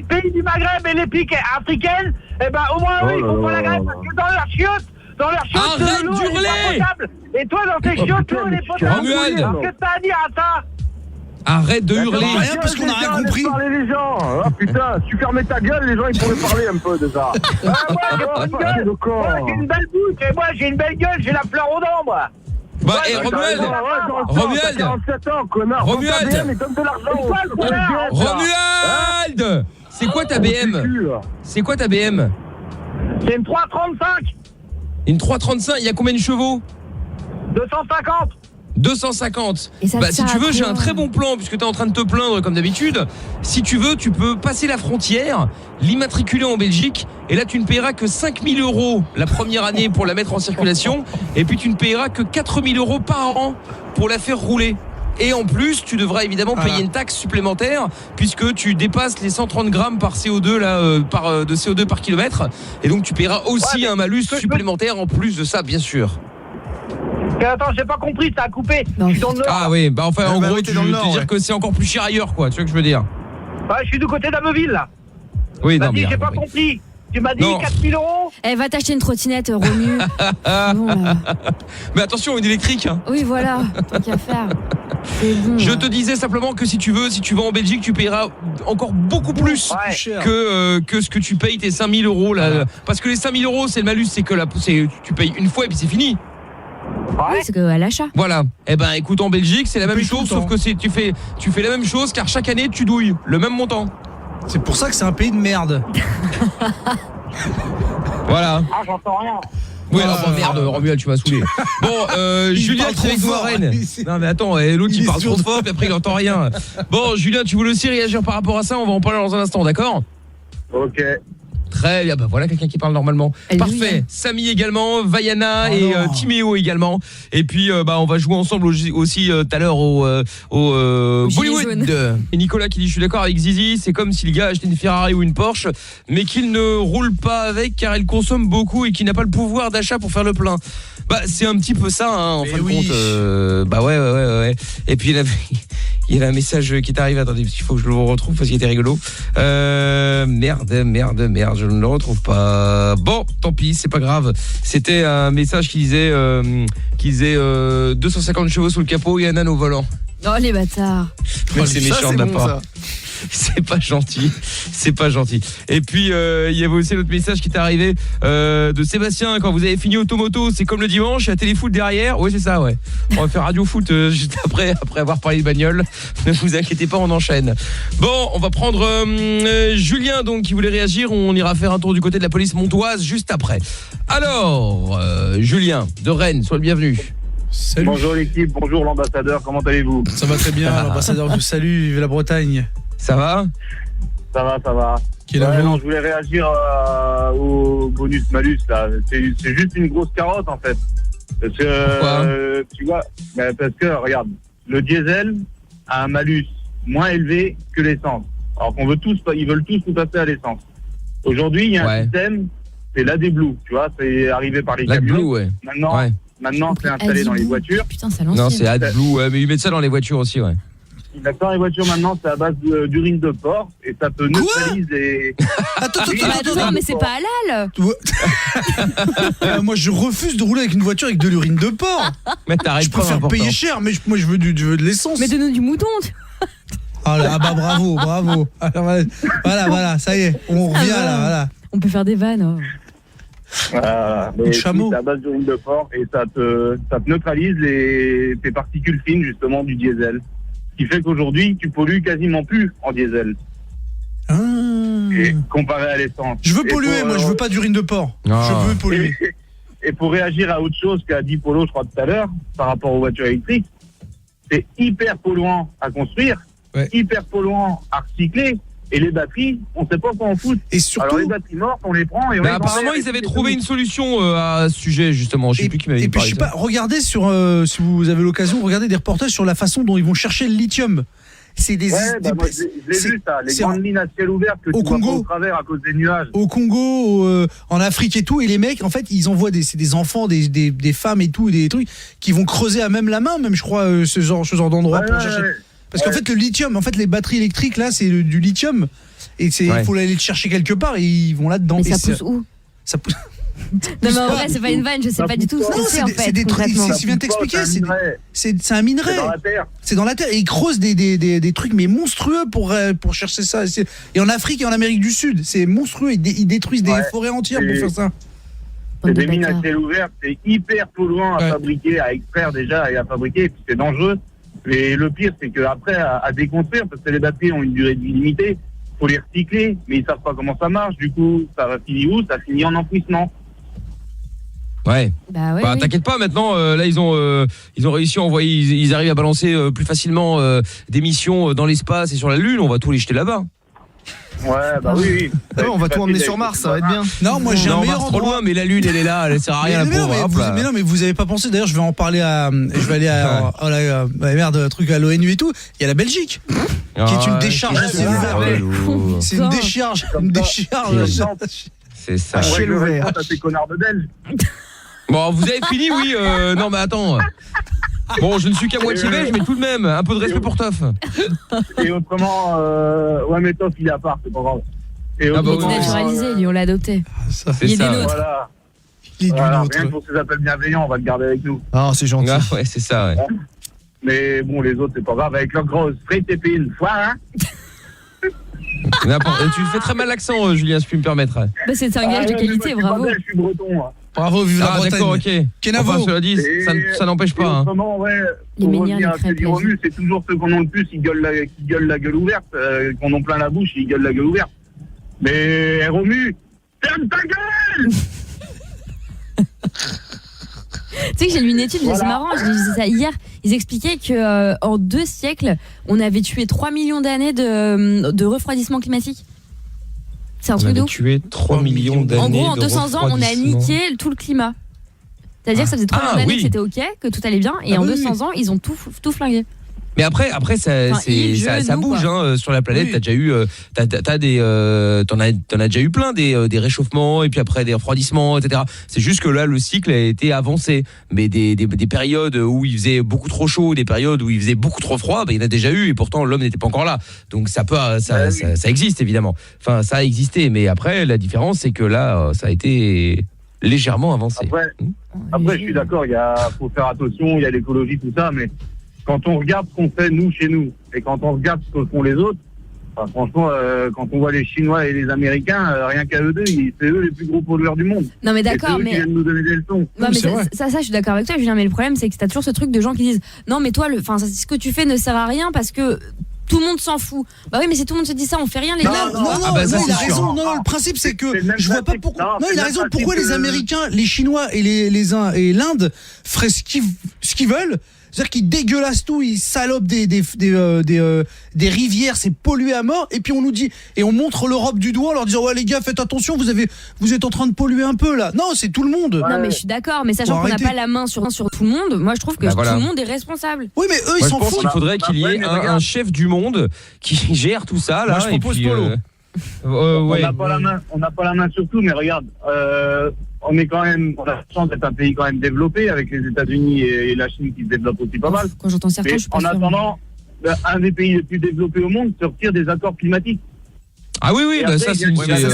pays du Maghreb et les piques africaines, au moins eux, ils font pas la grève. Parce que dans leurs chiottes, l'eau est pas potable. Et toi, dans tes chiottes, l'eau est potable. Qu'est-ce que t'as à dire à ça? Arrête de hurler. Rien parce qu'on a rien compris. Laisse parler les gens. Ah putain, tu fermais ta gueule, les gens ils pourraient parler un peu déjà. Moi, j'ai une belle bouche, et moi, j'ai une belle gueule, j'ai la fleur aux dents, moi. Bah, et Romuald, Romuald, c'est quoi ta BM? C'est quoi ta BM? C'est une 335. Une 335, il y a combien de chevaux? 250. 250. Bah si tu veux, j'ai un très bon plan puisque tu es en train de te plaindre comme d'habitude. Si tu veux, tu peux passer la frontière, l'immatriculer en Belgique et là tu ne paieras que 5 000 € la première année pour la mettre en circulation et puis tu ne paieras que 4 000 € par an pour la faire rouler. Et en plus, tu devras évidemment payer une taxe supplémentaire puisque tu dépasses les 130 grammes par CO2 de CO2 par kilomètre et donc tu paieras aussi un malus supplémentaire en plus de ça, bien sûr. Attends, j'ai pas compris, ça a coupé. Je suis dans le nord. Ah oui, bah enfin en gros, tu veux te dire que c'est encore plus cher ailleurs, quoi. Tu vois ce que je veux dire? Bah, je suis du côté d'Abbeville là. Oui, non, mais j'ai pas compris. Tu m'as dit 4 000 €. Elle va t'acheter une trottinette, Romu. Mais attention, une électrique. Hein. Oui, voilà, tant qu'à faire. C'est bon. Je te disais simplement que si tu vas en Belgique, tu paieras encore beaucoup plus que ce que tu payes tes 5 000 € là. Parce que les 5 000 €, c'est le malus, c'est que tu payes une fois et puis c'est fini. Oui, c'est à l'achat. Voilà. Eh ben écoute, en Belgique, c'est la même chose, sauf que tu fais la même chose car chaque année tu douilles le même montant. C'est pour ça que c'est un pays de merde. Voilà. Ah, j'entends rien. Oui, merde, Romuald, tu m'as saoulé. Bon, Julien qui est avec nous à Rennes. Non mais attends, l'autre il parle trop fort et après il entend rien. Bon, Julien, tu voulais aussi réagir par rapport à ça, on va en parler dans un instant, d'accord? Ok. Très bien, bah voilà quelqu'un qui parle normalement. Parfait. Samy également, Vaiana et Timéo également. Et puis on va jouer ensemble aussi tout à l'heure au Bollywood. Et Nicolas qui dit je suis d'accord avec Zizi, c'est comme si le gars achetait une Ferrari ou une Porsche mais qu'il ne roule pas avec car elle consomme beaucoup et qu'il n'a pas le pouvoir d'achat pour faire le plein. Bah c'est un petit peu ça en fin de compte. Bah ouais. Et puis il y a un message qui est arrivé, attendez, parce qu'il faut que je le retrouve parce qu'il était rigolo. Merde, je ne le retrouve pas. Bon, tant pis, c'est pas grave. C'était un message qui disait 250 chevaux sous le capot et un âne au volant. Oh les bâtards. Mais c'est méchant de la part. C'est pas gentil. Et puis il y avait aussi l'autre message qui est arrivé de Sébastien, quand vous avez fini Automoto, c'est comme le dimanche, il y a Téléfoot derrière. Oui, c'est ça, ouais. On va faire Radio Foot juste après avoir parlé de bagnole. Ne vous inquiétez pas, on enchaîne. Bon, on va prendre Julien donc qui voulait réagir, on ira faire un tour du côté de la police montoise juste après. Alors, Julien de Rennes, sois le bienvenu. Salut. Bonjour l'équipe, bonjour l'ambassadeur, comment allez-vous? Ça va très bien, l'ambassadeur vous salue, vive la Bretagne. Ça va. Non, je voulais réagir au bonus malus là. C'est juste une grosse carotte en fait. Parce que tu vois, parce que regarde, le diesel a un malus moins élevé que l'essence. Alors ils veulent tous tout passer à l'essence. Aujourd'hui, il y a un système, c'est l'AdBlue, tu vois, c'est arrivé par les camions. Maintenant c'est installé dans les voitures. Putain, c'est l'ancien. Non, c'est AdBlue, mais ils mettent ça dans les voitures aussi, ouais. D'accord, les voitures maintenant c'est à base d'urine de porc et ça peut neutraliser. Attends, mais c'est pas halal. Moi je refuse de rouler avec une voiture avec de l'urine de porc. Mais t'arrêtes. Je préfère payer cher, mais moi je veux de l'essence. Mais donne-nous du mouton. Ah bah bravo. Alors, voilà, ça y est, on revient là, voilà. On peut faire des vannes. Mais c'est à base d'urine de porc et ça te neutralise tes particules fines justement du diesel. Ce qui fait qu'aujourd'hui, tu pollues quasiment plus en diesel. Et comparé à l'essence. Je veux polluer, moi je veux pas d'urine de porc. Je veux polluer. Et pour réagir à autre chose qu'a dit Polo, je crois tout à l'heure, par rapport aux voitures électriques, c'est hyper polluant à construire, hyper polluant à recycler. Et les batteries, on ne sait pas quoi en foutre. Et surtout, alors les batteries mortes, on les prend et on les apparemment, ils avaient trouvé une solution à ce sujet justement. Je sais plus qui m'avait Et parlé. puis je sais pas, regardez si vous avez l'occasion, regardez des reportages sur la façon dont ils vont chercher le lithium. C'est des. Moi, je l'ai vu ça, les grandes mines à ciel ouvert que tu vois pas au travers à cause des nuages. Au Congo, en Afrique et tout, et les mecs, en fait, ils envoient c'est des enfants, des femmes et tout, des trucs qui vont creuser à même la main, même je crois, ce genre d'endroit pour chercher. Parce qu'en fait, le lithium, en fait, les batteries électriques là, c'est du lithium, et il faut aller le chercher quelque part, et ils vont là-dedans. Mais ça pousse où? Ça pousse. Non mais en vrai c'est pas une vanne, je sais pas du tout ce que c'est en fait. C'est des trucs, concrètement. je viens de t'expliquer, c'est un minerai. C'est dans la terre. C'est dans la terre et ils creusent des trucs mais monstrueux pour chercher ça. Et en Afrique et en Amérique du Sud, c'est monstrueux, ils détruisent des forêts entières pour faire ça. C'est des mines à ciel ouvert, c'est hyper polluant à fabriquer, à extraire déjà et à fabriquer, et puis c'est dangereux. Mais le pire, c'est qu'après, à déconstruire, parce que les batteries ont une durée de vie limitée, faut les recycler, mais ils savent pas comment ça marche, du coup, ça va finir où? Ça finit en enfouissement. Ouais. Bah ouais. Bah t'inquiète pas, maintenant là ils ont réussi à envoyer, ils arrivent à balancer plus facilement des missions dans l'espace et sur la Lune, on va tout les jeter là-bas. Ouais, bah oui. On va tout emmener sur Mars, ça va être bien. Non, moi j'ai un meilleur Mars trop endroit. loin, mais la Lune elle est là, elle sert à rien la pauvre. Mais non, mais vous avez pas pensé. D'ailleurs, je vais en parler je vais aller merde, truc à l'ONU et tout. Il y a la Belgique, qui est une décharge à ciel ouvert. C'est une décharge. C'est ça. Ciel ouvert. T'as ces connards de Belges. Bon, vous avez fini, oui. Non, mais attends. Bon, je ne suis qu'à moitié belge, mais tout de même, un peu de respect pour Toff. Et autrement, ouais, mais Toff, il est à part, c'est pas grave. Et Il est naturalisé, lui, on l'a adopté. Il est des nôtres. Voilà. Il est du nôtre. Rien que pour ses appels bienveillants, on va le garder avec nous. Ah, c'est gentil. Ah, ouais, c'est ça, ouais. Mais bon, les autres, c'est pas grave. Avec leur grosse frites et puis une fois, hein. Tu fais très mal l'accent, Julien, si je puis me permettre. Bah, c'est un gage de qualité, bravo. Je suis breton. Bravo, vive la Bretagne. D'accord, ok. Kenavo. Enfin, cela dit, ça n'empêche pas. Hein. Autrement, ouais, Les pour menhirs, revenir à les ce que crêpes, dit Romu, c'est toujours ceux qu'on a le plus, qui gueulent la gueule ouverte, qu'on ont plein la bouche, ils gueulent la gueule ouverte. Mais Romu, ferme ta gueule. Tu sais que j'ai lu une étude, c'est marrant, je disais ça hier, ils expliquaient que en 2 siècles, on avait tué 3 millions d'années de refroidissement climatique. C'est un truc de ouf. On a tué 3 millions d'années. En gros, en 200 ans, on a niqué tout le climat. C'est-à-dire que ça faisait 3 millions d'années que c'était ok, que tout allait bien, et en 200 ans, ils ont tout flingué. Mais après ça bouge hein, sur la planète. Oui. T'as déjà eu t'en as déjà eu plein des réchauffements et puis après des refroidissements, etc. C'est juste que là le cycle a été avancé. Mais des périodes où il faisait beaucoup trop chaud, des périodes où il faisait beaucoup trop froid, il y en a déjà eu et pourtant l'homme n'était pas encore là. Donc ça existe évidemment. Enfin ça a existé, mais après la différence c'est que là ça a été légèrement avancé. Après je suis d'accord, faut faire attention, il y a l'écologie tout ça, mais quand on regarde ce qu'on fait nous chez nous et quand on regarde ce que font les autres, franchement, quand on voit les Chinois et les Américains, rien qu'à eux deux, c'est eux les plus gros pollueurs du monde. Non mais d'accord, mais qui viennent nous donner des leçons. Non mais ça je suis d'accord avec toi Julien, mais le problème c'est que t'as toujours ce truc de gens qui disent non mais toi ce que tu fais ne sert à rien parce que tout le monde s'en fout. Bah oui, mais si tout le monde se dit ça, on fait rien les gars. Non, il a raison. Non, le principe c'est que je vois pas pourquoi. Non, il a raison. Pourquoi les Américains, les Chinois et l'Inde feraient ce qu'ils veulent? C'est-à-dire qu'ils dégueulassent tout, ils salopent des rivières, c'est pollué à mort. Et puis on nous dit, et on montre l'Europe du doigt en leur disant ouais les gars faites attention, vous êtes en train de polluer un peu là. Non, c'est tout le monde. Non mais je suis d'accord, mais sachant qu'on n'a pas la main sur tout le monde, moi je trouve que tout le monde est responsable. Oui mais eux ils s'en foutent. Je pense qu'il faudrait qu'il y ait un chef du monde qui gère tout ça là. Moi, je propose Polo. On n'a pas la main sur tout, mais regarde, on a la chance d'être un pays quand même développé avec les États-Unis et la Chine qui se développent aussi pas mal. Quand j'entends certains, je suis pas en attendant, un des pays les plus développés au monde se retire des accords climatiques. Ah oui, ça c'est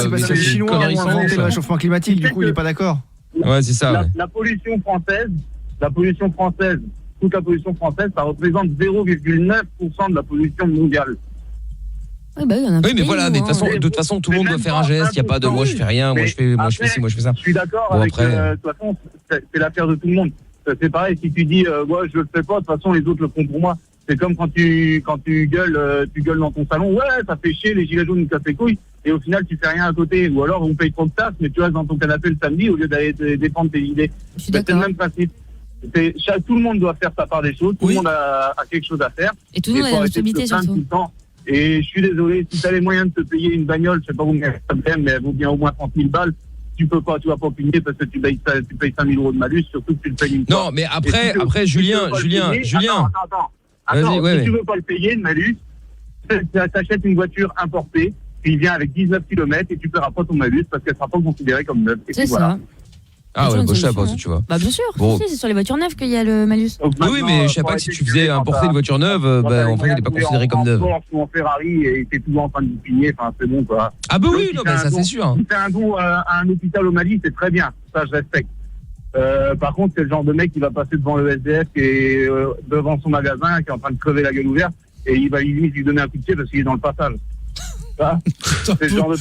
parce que les Chinois ont inventé le réchauffement climatique, du coup il est pas d'accord. Ouais, c'est ça. La pollution française, toute la pollution française, ça représente 0,9% de la pollution mondiale. Oui, mais voilà, mais de toute façon, tout le monde doit faire un geste. Il n'y a pas de moi je fais rien, moi je fais ci, moi je fais ça. Je suis d'accord avec. De toute façon, c'est l'affaire de tout le monde. C'est pareil, si tu dis, moi je le fais pas, de toute façon les autres le font pour moi. C'est comme quand tu gueules dans ton salon, ouais, ça fait chier, les gilets jaunes nous cassent les couilles, et au final tu fais rien à côté. Ou alors on paye trop de taxes, mais tu restes dans ton canapé le samedi au lieu d'aller défendre tes idées. C'est le même principe. Tout le monde doit faire sa part des choses, tout le monde a quelque chose à faire. Et tout le monde a la responsabilité surtout. Et je suis désolé, si tu as les moyens de te payer une bagnole, je sais pas combien ça me mais elle vaut bien au moins 30 000 balles, tu vas pas payer parce que tu payes 5 000 € de malus, surtout que tu le payes une fois. Non, mais après Julien. Attends. Vas-y, si tu veux pas le payer, le malus, t'achètes une voiture importée, qui vient avec 19 km et tu paieras pas ton malus parce qu'elle sera pas considérée comme neuve. C'est ça. Ah toujours ouais, une bah, je sais solution, pas, hein. tu vois. Bah bien sûr, Bon. si, c'est sur les voitures neuves qu'il y a le malus. Donc, Oui, mais je sais pas que si tu faisais importer une voiture neuve, bah, en fait, elle n'est pas considérée comme neuve. En Ferrari et t'es toujours en train de bipiner, enfin c'est bon quoi. Ah bah Donc, oui, si non, t'as bah, un ça don- c'est sûr. Si t'as un don à un hôpital au Mali, c'est très bien, ça je respecte. Par contre, c'est le genre de mec qui va passer devant le SDF qui est devant son magasin, qui est en train de crever la gueule ouverte, et il va limite lui donner un coup de pied parce qu'il est dans le passage. Ça, c'est le genre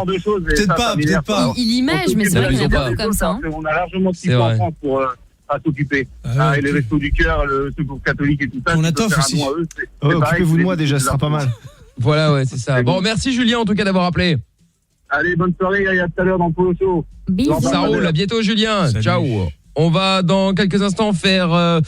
de choses. et Peut-être ça, pas, ça m'énerve, peut-être pas. ça. Il image, mais c'est vrai qu'il y en a beaucoup comme ça. hein. On a largement ce C'est qu'il faut en vrai. France pour à s'occuper. Ah ouais, Et les restos du cœur, le secours catholique et tout ça. On tu a peux toffe faire un aussi. don à eux, c'est Ouais, pareil, occupez-vous de c'est moi des- déjà, ce sera pas mal. Voilà, ouais, c'est ça. C'est Bon, bon. merci Julien en tout cas d'avoir appelé. Allez, bonne soirée, et à tout à l'heure dans le Polo Show. Bisous. Ça roule, à bientôt Julien. Salut. Ciao. On va dans quelques instants faire un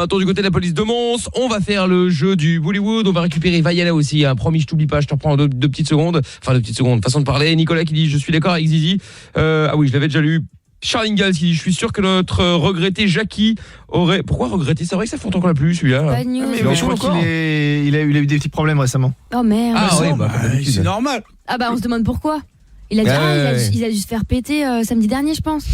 tour du côté de la police de Mons. On va faire le jeu du Bollywood. On va récupérer Vaiana aussi. Hein. Promis, je t'oublie pas. Je te reprends deux petites secondes. Enfin, 2 petites secondes. Façon de parler. Nicolas qui dit je suis d'accord avec Zizi. Ah oui, je l'avais déjà lu. Charles Ingalls qui dit je suis sûr que notre regretté Jackie aurait. Pourquoi regretter? C'est vrai que ça fait longtemps qu'on l'a plus celui-là. Pas de news. Mais Il est en je crois chaud encore. qu'il il a eu des petits problèmes récemment. Oh merde. Ah ouais, bah, Bah, comme d'habitude. c'est normal. Ah bah on se demande pourquoi. Il a dit Ouais. il a dû se faire péter samedi dernier, je pense.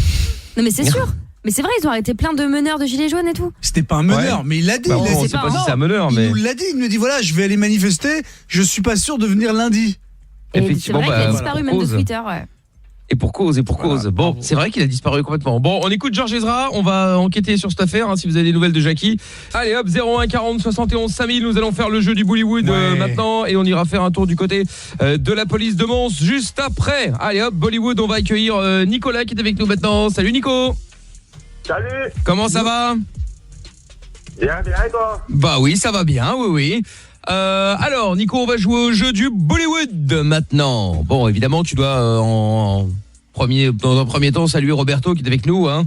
Non mais c'est sûr. Mais c'est vrai, ils ont arrêté plein de meneurs de gilets jaunes et tout. C'était pas un meneur, Ouais. mais il l'a dit. Bah, il bon, l'a on dit. sait pas pas, si non. c'est un meneur, Il mais nous l'a dit, il nous dit voilà, je vais aller manifester, je suis pas sûr de venir lundi. Et c'est effectivement, vrai qu'il bah, a disparu pour même de cause. Twitter, ouais. Et pour cause, Bon, c'est vrai qu'il a disparu complètement. Bon, on écoute Georges Ezra, on va enquêter sur cette affaire, hein, si vous avez des nouvelles de Jackie. Allez hop, 01 40 71 5000, nous allons faire le jeu du Bollywood Ouais. maintenant, et on ira faire un tour du côté de la police de Mons juste après. Allez hop, Bollywood, on va accueillir Nicolas qui est avec nous maintenant. Salut Nico. Salut, Comment ça va? bien, et toi? Bah oui, ça va bien, oui. Alors Nico, on va jouer au jeu du Bollywood maintenant. Bon, évidemment, tu dois dans un premier temps saluer Roberto qui est avec nous, hein.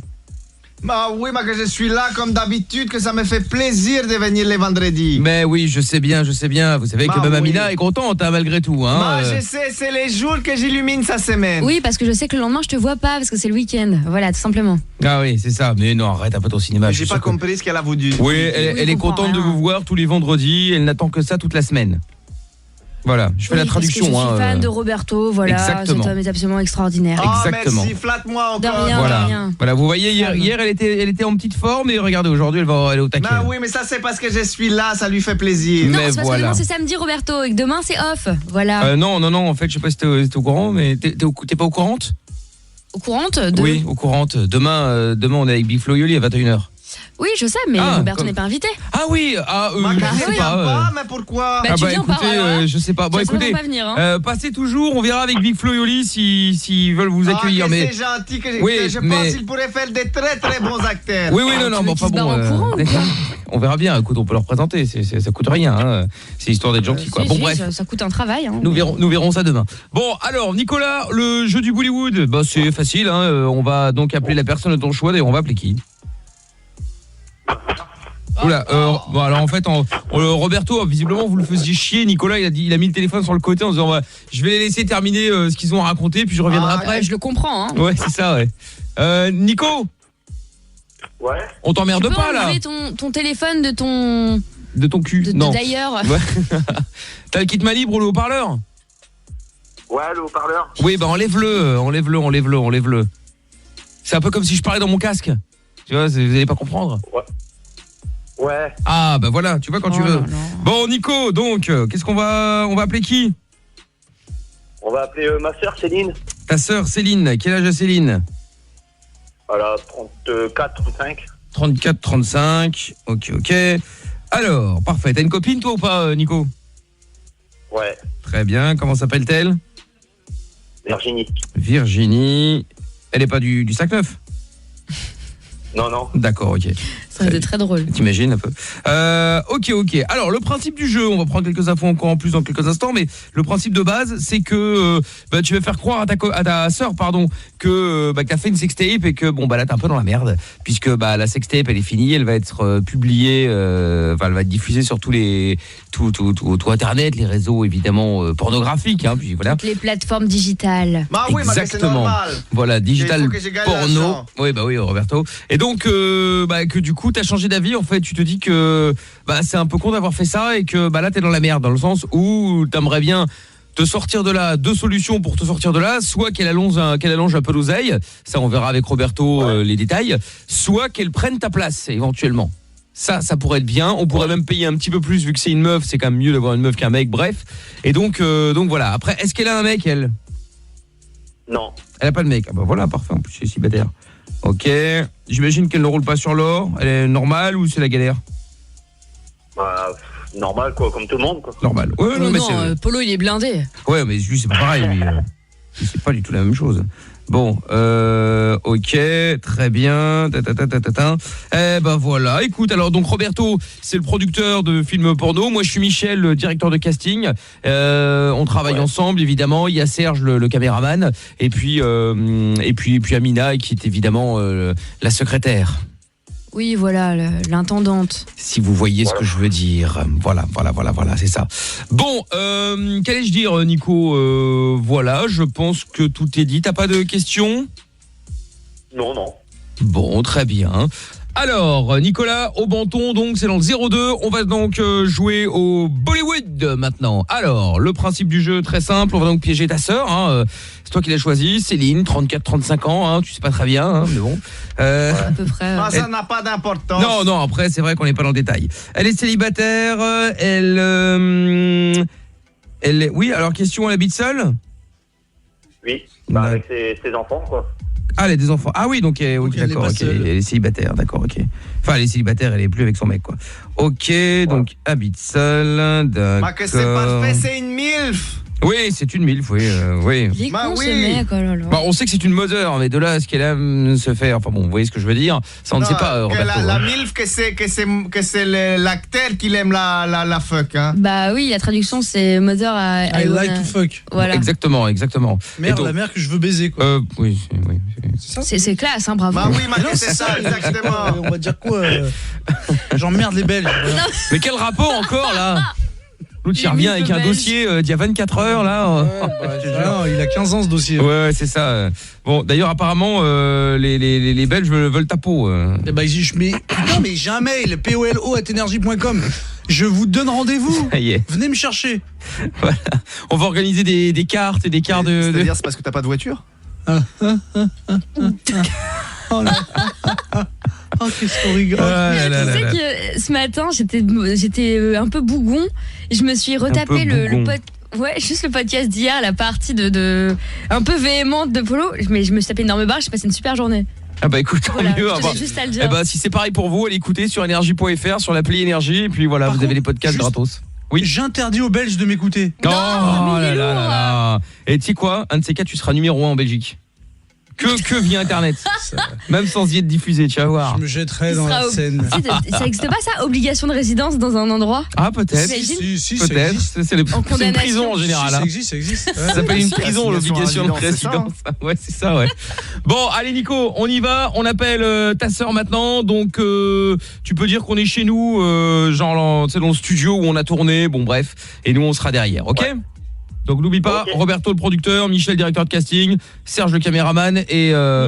Bah oui, mais que je suis là comme d'habitude, que ça me fait plaisir de venir les vendredis. Mais oui, je sais bien. Vous savez que Bah même oui. Amina est contente, hein, malgré tout, hein. Bah je sais, c'est les jours que j'illumine sa semaine. Oui, parce que je sais que le lendemain je te vois pas parce que c'est le week-end. Voilà, tout simplement. Ah oui, c'est ça. Mais non, arrête un peu ton cinéma. Mais je j'ai suis pas sûr que- compris ce qu'elle a voulu. Oui, elle est comprend contente de rien. vous voir tous les vendredis. Elle n'attend que ça toute la semaine. Voilà, je fais la traduction. Parce que je suis hein, fan de Roberto, voilà. Exactement. Cet homme est absolument extraordinaire. Ah, Exactement. merci, flatte-moi De encore. rien, Voilà. de rien. Voilà, vous voyez, hier elle était en petite forme et regardez, aujourd'hui elle est au taquet. Bah oui, mais ça c'est parce que je suis là, ça lui fait plaisir. Non, Mais c'est parce voilà. que demain c'est samedi, Roberto, et que demain c'est off. Voilà. Non, en fait, je sais pas si t'es au courant, mais t'es pas au courant? Au courant de. Oui, au courant. Demain, on est avec Big Flo et Oli à 21h. Oui, je sais, mais Ah, Roberto comme- n'est pas invité. Ah oui, Bah, je je sais sais pas. mais pourquoi? Bah, tu viens pas, écoutez, alors là je sais pas. Bon, Tu vas écoutez, sûrement pas venir, hein. passez toujours, on verra avec Big Flo et Oli s'ils veulent vous accueillir. Ah, que Mais c'est gentil, que Oui, je mais- pense qu'il pourrait faire des très très bons acteurs. oui, non, tu veux bon, qu'ils enfin se barrent en courant ou quoi on verra bien. Écoute, on peut leur présenter. Ça coûte rien. Hein. C'est histoire d'être gentil, quoi. Si, Bon, si, bref. ça coûte un travail. Hein. Nous verrons ça demain. Bon, alors Nicolas, le jeu du Bollywood, bah c'est facile. Hein. On va donc appeler la personne de ton choix. D'ailleurs, on va appeler qui? Oula, bon alors en fait, Roberto, visiblement vous le faisiez chier. Nicolas, il a mis le téléphone sur le côté en disant je vais les laisser terminer ce qu'ils ont à raconter, puis je reviendrai après. Je le comprends. Hein. Ouais, c'est ça, ouais. Nico, Ouais. on Tu t'emmerde peux pas là enlever ton téléphone de ton de ton cul. Non. d'ailleurs. Ouais. T'as le kit main libre ou le haut-parleur? Ouais, le haut-parleur. Oui, bah enlève-le. C'est un peu comme si je parlais dans mon casque. Tu vois, vous allez pas comprendre. Ouais. Ah bah voilà, tu vois quand tu Oh veux. là là. Bon Nico, donc qu'est-ce qu'on va appeler qui? On va appeler ma sœur Céline. Ta sœur Céline, quel âge a Céline? Elle a 34 ou 5. 34, 35. OK. Alors, parfait. T'as une copine toi ou pas Nico? Ouais. Très bien, comment s'appelle-t-elle? Virginie. Elle est pas du sac neuf? Non. D'accord, OK. Ça va être très drôle. T'imagines un peu. OK. Alors, le principe du jeu, on va prendre quelques infos encore en plus dans quelques instants, mais le principe de base, c'est que tu vas faire croire à ta sœur, que t'as fait une sextape et que là t'es un peu dans la merde, puisque la sextape elle est finie, elle va être publiée, elle va être diffusée sur tout internet, les réseaux évidemment pornographiques, hein, puis voilà. Toutes les plateformes digitales. Bah oui, mais c'est Exactement. normal. Voilà, digital Il faut que j'ai gagné porno. l'argent. Oui, Roberto. Et donc que du coup t'as changé d'avis, en fait, tu te dis que c'est un peu con d'avoir fait ça et que là t'es dans la merde, dans le sens où t'aimerais bien te sortir de là, 2 solutions pour te sortir de là, soit qu'elle allonge un peu l'oseille, ça on verra avec Roberto les détails, soit qu'elle prenne ta place éventuellement. Ça pourrait être bien, on pourrait même payer un petit peu plus vu que c'est une meuf, c'est quand même mieux d'avoir une meuf qu'un mec, bref. Et donc voilà, après est-ce qu'elle a un mec elle ? Non. Elle a pas de mec. Ah bah voilà, parfait, en plus c'est célibataire. OK, j'imagine qu'elle ne roule pas sur l'or, elle est normale ou c'est la galère ? Normal quoi, comme tout le monde quoi. Normal. Ouais, Non, Polo il est blindé. Ouais, mais lui c'est pas pareil, lui. C'est pas du tout la même chose. Bon, OK, très bien. Eh ben voilà. Écoute, alors donc Roberto, c'est le producteur de films porno. Moi, je suis Michel, le directeur de casting. On travaille ensemble, évidemment. Il y a Serge, le caméraman, et puis Amina, qui est évidemment la secrétaire. Oui, voilà, l'intendante. Si vous voyez ce que je veux dire. Voilà, c'est ça. Bon, qu'allais-je dire, Nico ? Voilà, je pense que tout est dit. T'as pas de questions ? Non. Bon, très bien. Alors, Nicolas, au Banton, donc c'est dans le 02. On va donc jouer au Bollywood maintenant. Alors, le principe du jeu, très simple. On va donc piéger ta sœur. C'est toi qui l'as choisi. Céline, 34-35 ans. Tu sais pas très bien, mais bon. À peu près. Ça n'a pas d'importance. Non, après, c'est vrai qu'on n'est pas dans le détail. Elle est célibataire. Elle est... Oui, alors question, elle habite seule ? Oui, avec ses enfants quoi. Ah, elle a des enfants. Ah oui, donc d'accord, OK. Elle est célibataire, d'accord, OK. Enfin, elle est célibataire, elle est plus avec son mec, quoi. OK, donc habite seule, d'accord. Que c'est parfait, c'est une MILF. Oui, c'est une MILF, oui. Il est con, ce mec, oh là là. On sait que c'est une mother, mais de là à ce qu'elle aime se faire, enfin bon, vous voyez ce que je veux dire. Ça, on ne sait pas, Roberto. La MILF, que c'est l'acteur qui aime la fuck, hein. Bah oui, la traduction, c'est Mother I like to fuck. Voilà. Exactement. Mère, la mère que je veux baiser, quoi. Oui. C'est classe, hein, bravo. Bah oui, c'est ça, exactement. On va dire quoi j'emmerde les Belges. Voilà. Mais quel rapport encore, là ? L'autre, il revient avec un dossier d'il y a 24 heures, là. Non, il a 15 ans, ce dossier. Ouais, c'est ça. Bon, d'ailleurs, apparemment, les Belges veulent ta peau. Eh ben, mais j'ai un mail, polo@energie.com. Je vous donne rendez-vous. Ça y est. Venez me chercher. Voilà. On va organiser des cartes et des quarts de... C'est-à-dire, c'est parce que t'as pas de voiture ? Oh là. Oh, qu'est-ce qu'on rigole. Tu sais que ce matin, j'étais un peu bougon. Je me suis retapé juste le podcast d'hier, la partie de un peu véhémente de Polo. Mais je me suis tapé une énorme barre, j'ai passé une super journée. Ah bah écoute, tant mieux. Juste à le dire. Si c'est pareil pour vous, allez écouter sur énergie.fr, sur l'appli Énergie, et puis voilà, vous avez les podcasts gratos. Oui. J'interdis aux Belges de m'écouter. Non, là. Et tu sais quoi, un de ces cas, tu seras numéro 1 en Belgique. Que via internet. Même sans y être diffusé, tu vas voir. Je me jetterai dans la Seine. Ça n'existe pas ça, obligation de résidence dans un endroit? Ah peut-être. Si, peut-être. C'est une prison en général. Ça existe. Ça s'appelle une prison, l'obligation de résidence. Ouais, c'est ça, ouais. Bon, allez Nico, on y va. On appelle ta sœur maintenant. Donc tu peux dire qu'on est chez nous, genre dans le studio où on a tourné. Bon bref, et nous on sera derrière, ok? Ouais. Donc n'oublie pas, okay. Roberto le producteur, Michel directeur de casting, Serge le caméraman et la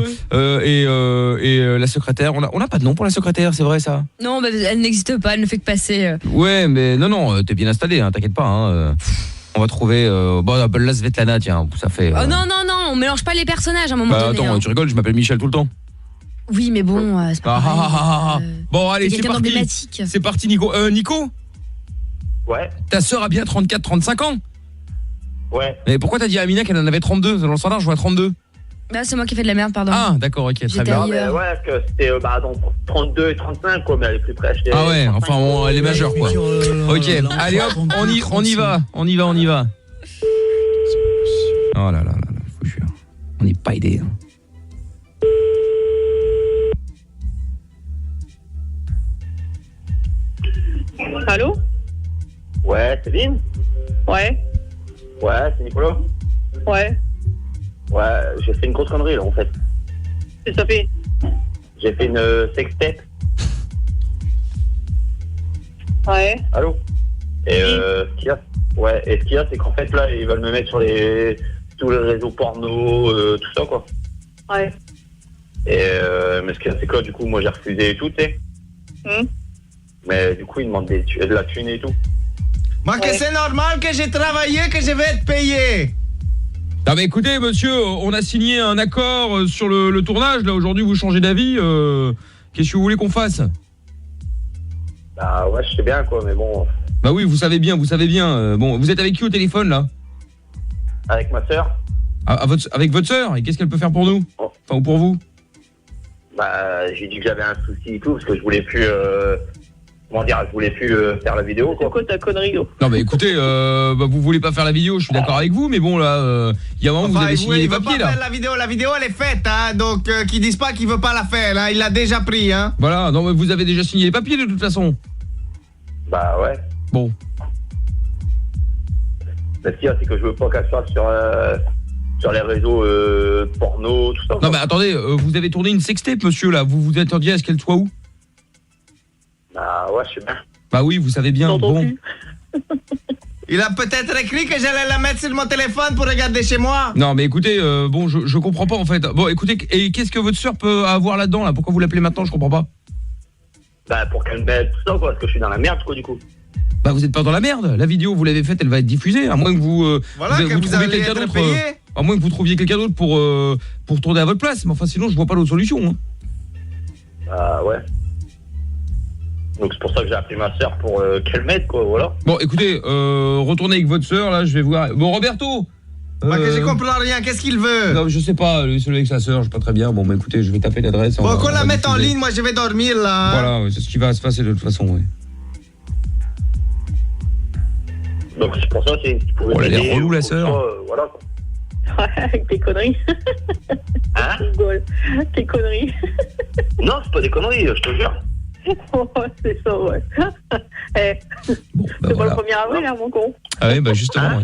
secrétaire. On n'a pas de nom pour la secrétaire, c'est vrai ça? Non, bah, elle n'existe pas, elle ne fait que passer. Ouais, mais non, t'es bien installé, hein, t'inquiète pas. Hein, on va trouver. Bon, appelle-la Svetlana, tiens, ça fait. Oh non, on mélange pas les personnages à un moment donné. Attends, hein. Tu rigoles, je m'appelle Michel tout le temps. Oui, mais bon, c'est pas pareil. Bon, allez, c'est parti. C'est parti, Nico. Nico? Ouais. Ta sœur a bien 34-35 ans? Ouais. Mais pourquoi t'as dit à Amina qu'elle en avait 32? Dans le standard, je vois 32. Bah, c'est moi qui ai fait de la merde, pardon. Ah, d'accord, ok, très bien. Mais ouais, parce que c'était donc 32 et 35, quoi, mais elle est plus près. Ah ouais, enfin, bon, elle est majeure, quoi. Ok, allez hop, on y va. Oh là, faut jure. On n'est pas aidé. Allô? Ouais, Céline? Ouais. Ouais, c'est Nicolas. Ouais. Ouais, j'ai fait une grosse connerie là en fait. Qu'est-ce que t'as fait? J'ai fait une sextape. Ouais. Allô? Et ce qu'il y a, c'est qu'en fait là, ils veulent me mettre sur tous les réseaux porno, tout ça quoi. Ouais. Et mais ce qu'il y a, c'est que du coup, moi j'ai refusé et tout, tu sais. Mais du coup, ils demandent de la thune et tout. Moi, que c'est normal que j'ai travaillé, que je vais être payé. Non mais écoutez monsieur, on a signé un accord sur le tournage, là aujourd'hui vous changez d'avis, qu'est-ce que vous voulez qu'on fasse? Bah ouais, je sais bien quoi, mais bon... Bah oui, vous savez bien, bon, vous êtes avec qui au téléphone là? Avec ma sœur. Avec votre sœur, et qu'est-ce qu'elle peut faire pour nous? Enfin, ou pour vous? Bah j'ai dit que j'avais un souci et tout, parce que je voulais plus... je voulais plus faire la vidéo quoi. C'est quoi ta connerie gros? Non mais écoutez, vous voulez pas faire la vidéo, je suis d'accord avec vous, mais bon là, il y a un moment où vous avez signé les papiers là. La vidéo elle est faite, hein, donc qu'ils disent pas qu'il veut pas la faire, hein, il l'a déjà pris, hein. Voilà, non mais vous avez déjà signé les papiers de toute façon. Bah ouais. Bon. La pire c'est que je veux pas qu'elle soit sur les réseaux porno, tout ça. Non mais attendez, vous avez tourné une sextape monsieur là, vous vous attendiez à ce qu'elle soit où? Bah ouais, je sais bien. Bah oui, vous savez bien, bon. Il a peut-être écrit que j'allais la mettre sur mon téléphone pour regarder chez moi. Non mais écoutez, bon je comprends pas en fait. Bon écoutez, et qu'est-ce que votre sœur peut avoir là-dedans là? Pourquoi vous l'appelez maintenant? Je comprends pas. Bah pour qu'elle mette tout ça quoi, parce que je suis dans la merde quoi du coup. Bah vous êtes pas dans la merde, la vidéo vous l'avez faite, elle va être diffusée, à moins que vous trouviez quelqu'un d'autre. À moins que vous trouviez quelqu'un d'autre pour tourner à votre place, mais enfin sinon je vois pas d'autre solution. Hein. Bah ouais. Donc c'est pour ça que j'ai appelé ma sœur pour qu'elle m'aide quoi, voilà. Bon écoutez, retournez avec votre sœur là, je vais voir. Bon Roberto. Bah que je comprends rien, qu'est-ce qu'il veut? Non, je sais pas, celui avec sa sœur, je sais pas très bien. Bon bah écoutez, je vais taper l'adresse. Bon qu'on la mette en ligne, moi je vais dormir là. Voilà, ouais, c'est ce qui va se passer de toute façon, ouais. Donc c'est pour ça que oh, elle est relou la sœur. Voilà quoi. Ouais, avec tes conneries. Hein? Tes conneries. Non, c'est pas des conneries, je te jure. Oh, c'est ça, ouais. Bon, bah, c'est voilà. pas le 1er avril, hein, mon con. Ah oui, bah justement, ouais.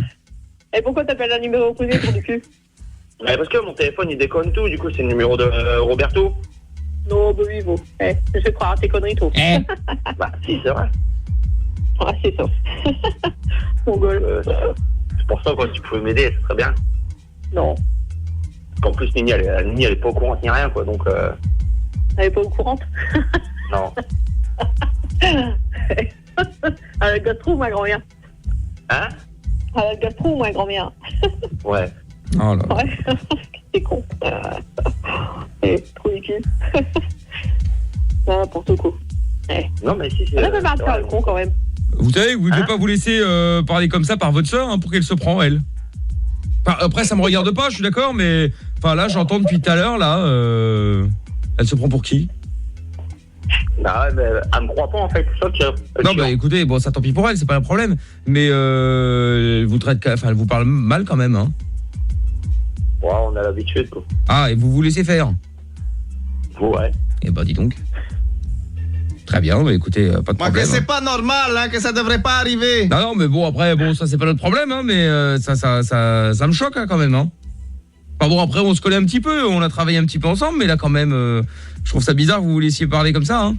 Et pourquoi t'appelles un numéro privé pour du cul? Parce que mon téléphone il déconne tout, du coup c'est le numéro de Roberto. Non, bah oui, bon. Je vais croire à tes conneries, toi. Bah si, c'est vrai. Ouais, c'est ça. Mon gueule. C'est pour ça quoi, si tu pouvais m'aider, ce serait bien. Non. Parce qu'en plus Nini elle est pas au courant ni rien quoi, donc Elle est pas au courant? Non. Elle a le gastro ou ma grand-mère? Hein? Elle a le gastro ou ma grand-mère? Ouais. Oh là. Ouais, c'est con. Trop du cul. N'importe quoi. Non mais si c'est... On a pas parlé de faire le con quand même. Vous savez, vous ne devez pas vous laisser parler comme ça par votre sœur hein, pour qu'elle se prend elle. Enfin, après ça me regarde pas, je suis d'accord, mais enfin là j'entends depuis tout à l'heure là, elle se prend pour qui? Bah ouais, mais elle me croit pas en fait, c'est ça que... Non bah écoutez, bon ça tant pis pour elle, c'est pas un problème, mais vous traite, enfin elle vous parle mal quand même hein. Ouais, on a l'habitude quoi. Ah et vous vous laissez faire? Ouais. Eh ben dis donc. Très bien, bah écoutez, pas de problème. Moi que c'est pas normal, hein, que ça devrait pas arriver. Non mais bon après, bon ça c'est pas notre problème hein, mais ça me choque hein, quand même hein. Enfin bon après on se connaît un petit peu, on a travaillé un petit peu ensemble, mais là quand même, je trouve ça bizarre que vous vous laissiez parler comme ça hein.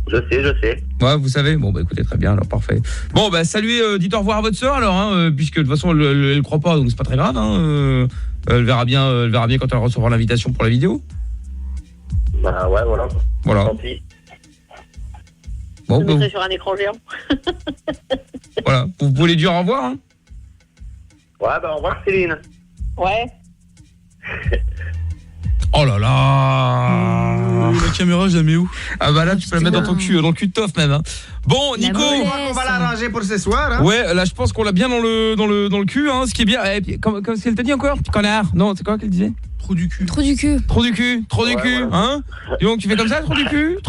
Je sais. Ouais, vous savez. Bon bah écoutez, très bien, alors parfait. Bon bah saluez, dites au revoir à votre sœur alors hein, puisque de toute façon elle croit pas, donc c'est pas très grave hein. Elle verra bien quand elle recevra l'invitation pour la vidéo. Bah ouais, voilà. Voilà. Tant pis. Bon, Je mettrai sur un écran géant. Voilà, vous pouvez lui dire au revoir hein. Ouais, bah au revoir Céline. Ouais. Oh là là. La caméra, je la mets où? Ah bah là tu peux la mettre dans ton cul, dans le cul de Toff même hein. Bon Nico, on va l'arranger pour ce soir hein. ouais là je pense qu'on l'a bien dans le cul hein, ce qui est bien. Comme ce qu'elle t'a dit encore, connard. Non, c'est quoi qu'elle disait? Trop du cul. Trop du cul. Trop du cul, ouais. hein. Dis donc tu fais comme ça, trop du cul.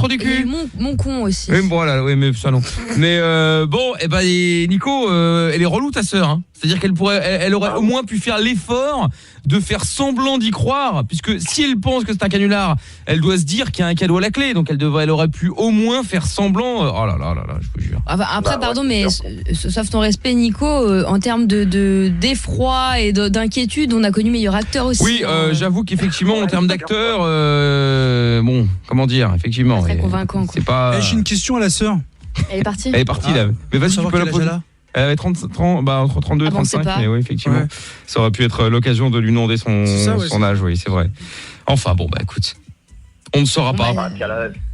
Et mon con aussi. Oui, voilà, oui, mais ça non. Mais bon, et ben Nico, elle est relou ta sœur hein. C'est-à-dire elle aurait au moins pu faire l'effort de faire semblant d'y croire, puisque si elle pense que c'est un canular, elle doit se dire qu'il y a un cadeau à la clé, donc elle aurait pu au moins faire semblant. Oh là là là là, je vous jure. Après, pardon, mais sauf ton respect, Nico, en termes d'effroi et d'inquiétude, on a connu meilleur acteur aussi. Oui, j'avoue qu'effectivement, en termes d'acteur, bon, comment dire, effectivement. Très convaincant. C'est pas. J'ai une question à la sœur. Elle est partie. Elle est partie là. Mais vas-y, tu peux la poser. Elle avait 30, entre 32 et 35, mais oui, effectivement. Ouais. Ça aurait pu être l'occasion de lui demander son âge, oui, c'est vrai. Enfin, bon, bah écoute. On ne saura pas.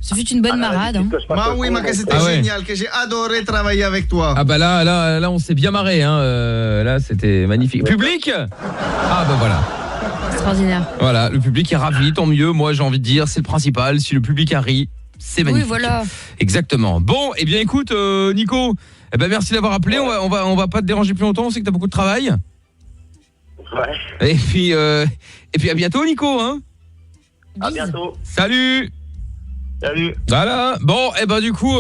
Ce fut une bonne marade. Hein. Bah oui, mais que c'était génial, que j'ai adoré travailler avec toi. Ah bah là, on s'est bien marré. Hein. Là, c'était magnifique. Public ? Ah bah voilà. Extraordinaire. Voilà, le public est ravi, tant mieux. Moi, j'ai envie de dire, c'est le principal. Si le public a ri, c'est magnifique. Oui, voilà. Exactement. Bon, eh bien, écoute, Nico, eh ben merci d'avoir appelé. On va pas te déranger plus longtemps. On sait que t'as beaucoup de travail. Ouais. Et puis à bientôt, Nico. Hein. À bientôt. Salut. Salut. Voilà. Bon, et ben du coup,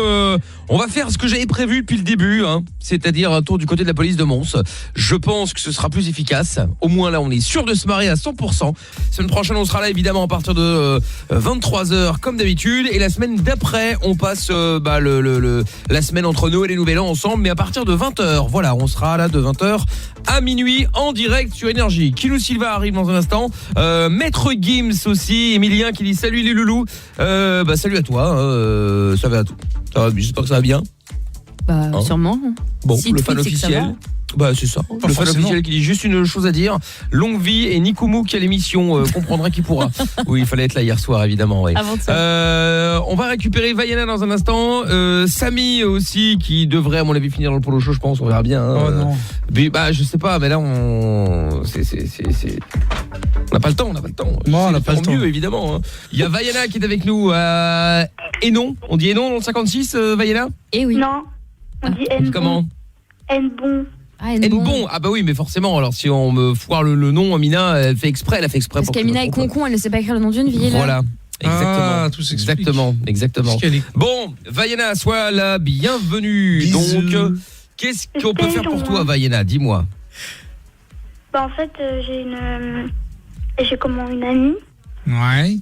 on va faire ce que j'avais prévu depuis le début, hein, c'est-à-dire un tour du côté de la police de Mons. Je pense que ce sera plus efficace. Au moins là, on est sûr de se marrer à 100%. Semaine prochaine, on sera là évidemment à partir de 23h comme d'habitude. Et la semaine d'après, on passe la semaine entre Noël et Nouvel An ensemble, mais à partir de 20h. Voilà, on sera là de 20h à minuit en direct sur Énergie. Kilo Silva arrive dans un instant. Maître Gims aussi. Emilien qui dit salut les loulous. Salut à toi. Ça va tout. J'espère que ça va bien. Bah sûrement. Bon, si le fan officiel. Bah c'est ça. Le fan officiel qui dit juste une chose à dire. Longue vie et Nikoumou qui a l'émission comprendra qui pourra. Oui, il fallait être là hier soir évidemment. Oui. Avant de ça. On va récupérer Vaiana dans un instant. Samy aussi qui devrait à mon avis finir dans le polo show, je pense. On verra bien. Oh non. Mais, je sais pas. Mais là on n'a pas le temps. Non, on n'a pas le temps. Mieux évidemment. Hein. Il y a Vaiana qui est avec nous. Enon. On dit Enon dans le 56, Vaiana. Eh oui. Non, on dit N. Comment? N bon. Ah, N-bon. Ah bah oui, mais forcément. Alors si on me foire le nom, Amina, elle a fait exprès Parce qu'Amina est con, elle ne sait pas écrire le nom d'une ville. Voilà. Exactement. Ah, tout s'explique. Exactement. Bon, Vaiana, sois la bienvenue. Bisous. Donc, qu'est-ce qu'on peut faire pour toi, Vaiana? Dis-moi. Bah en fait, j'ai une amie Ouais.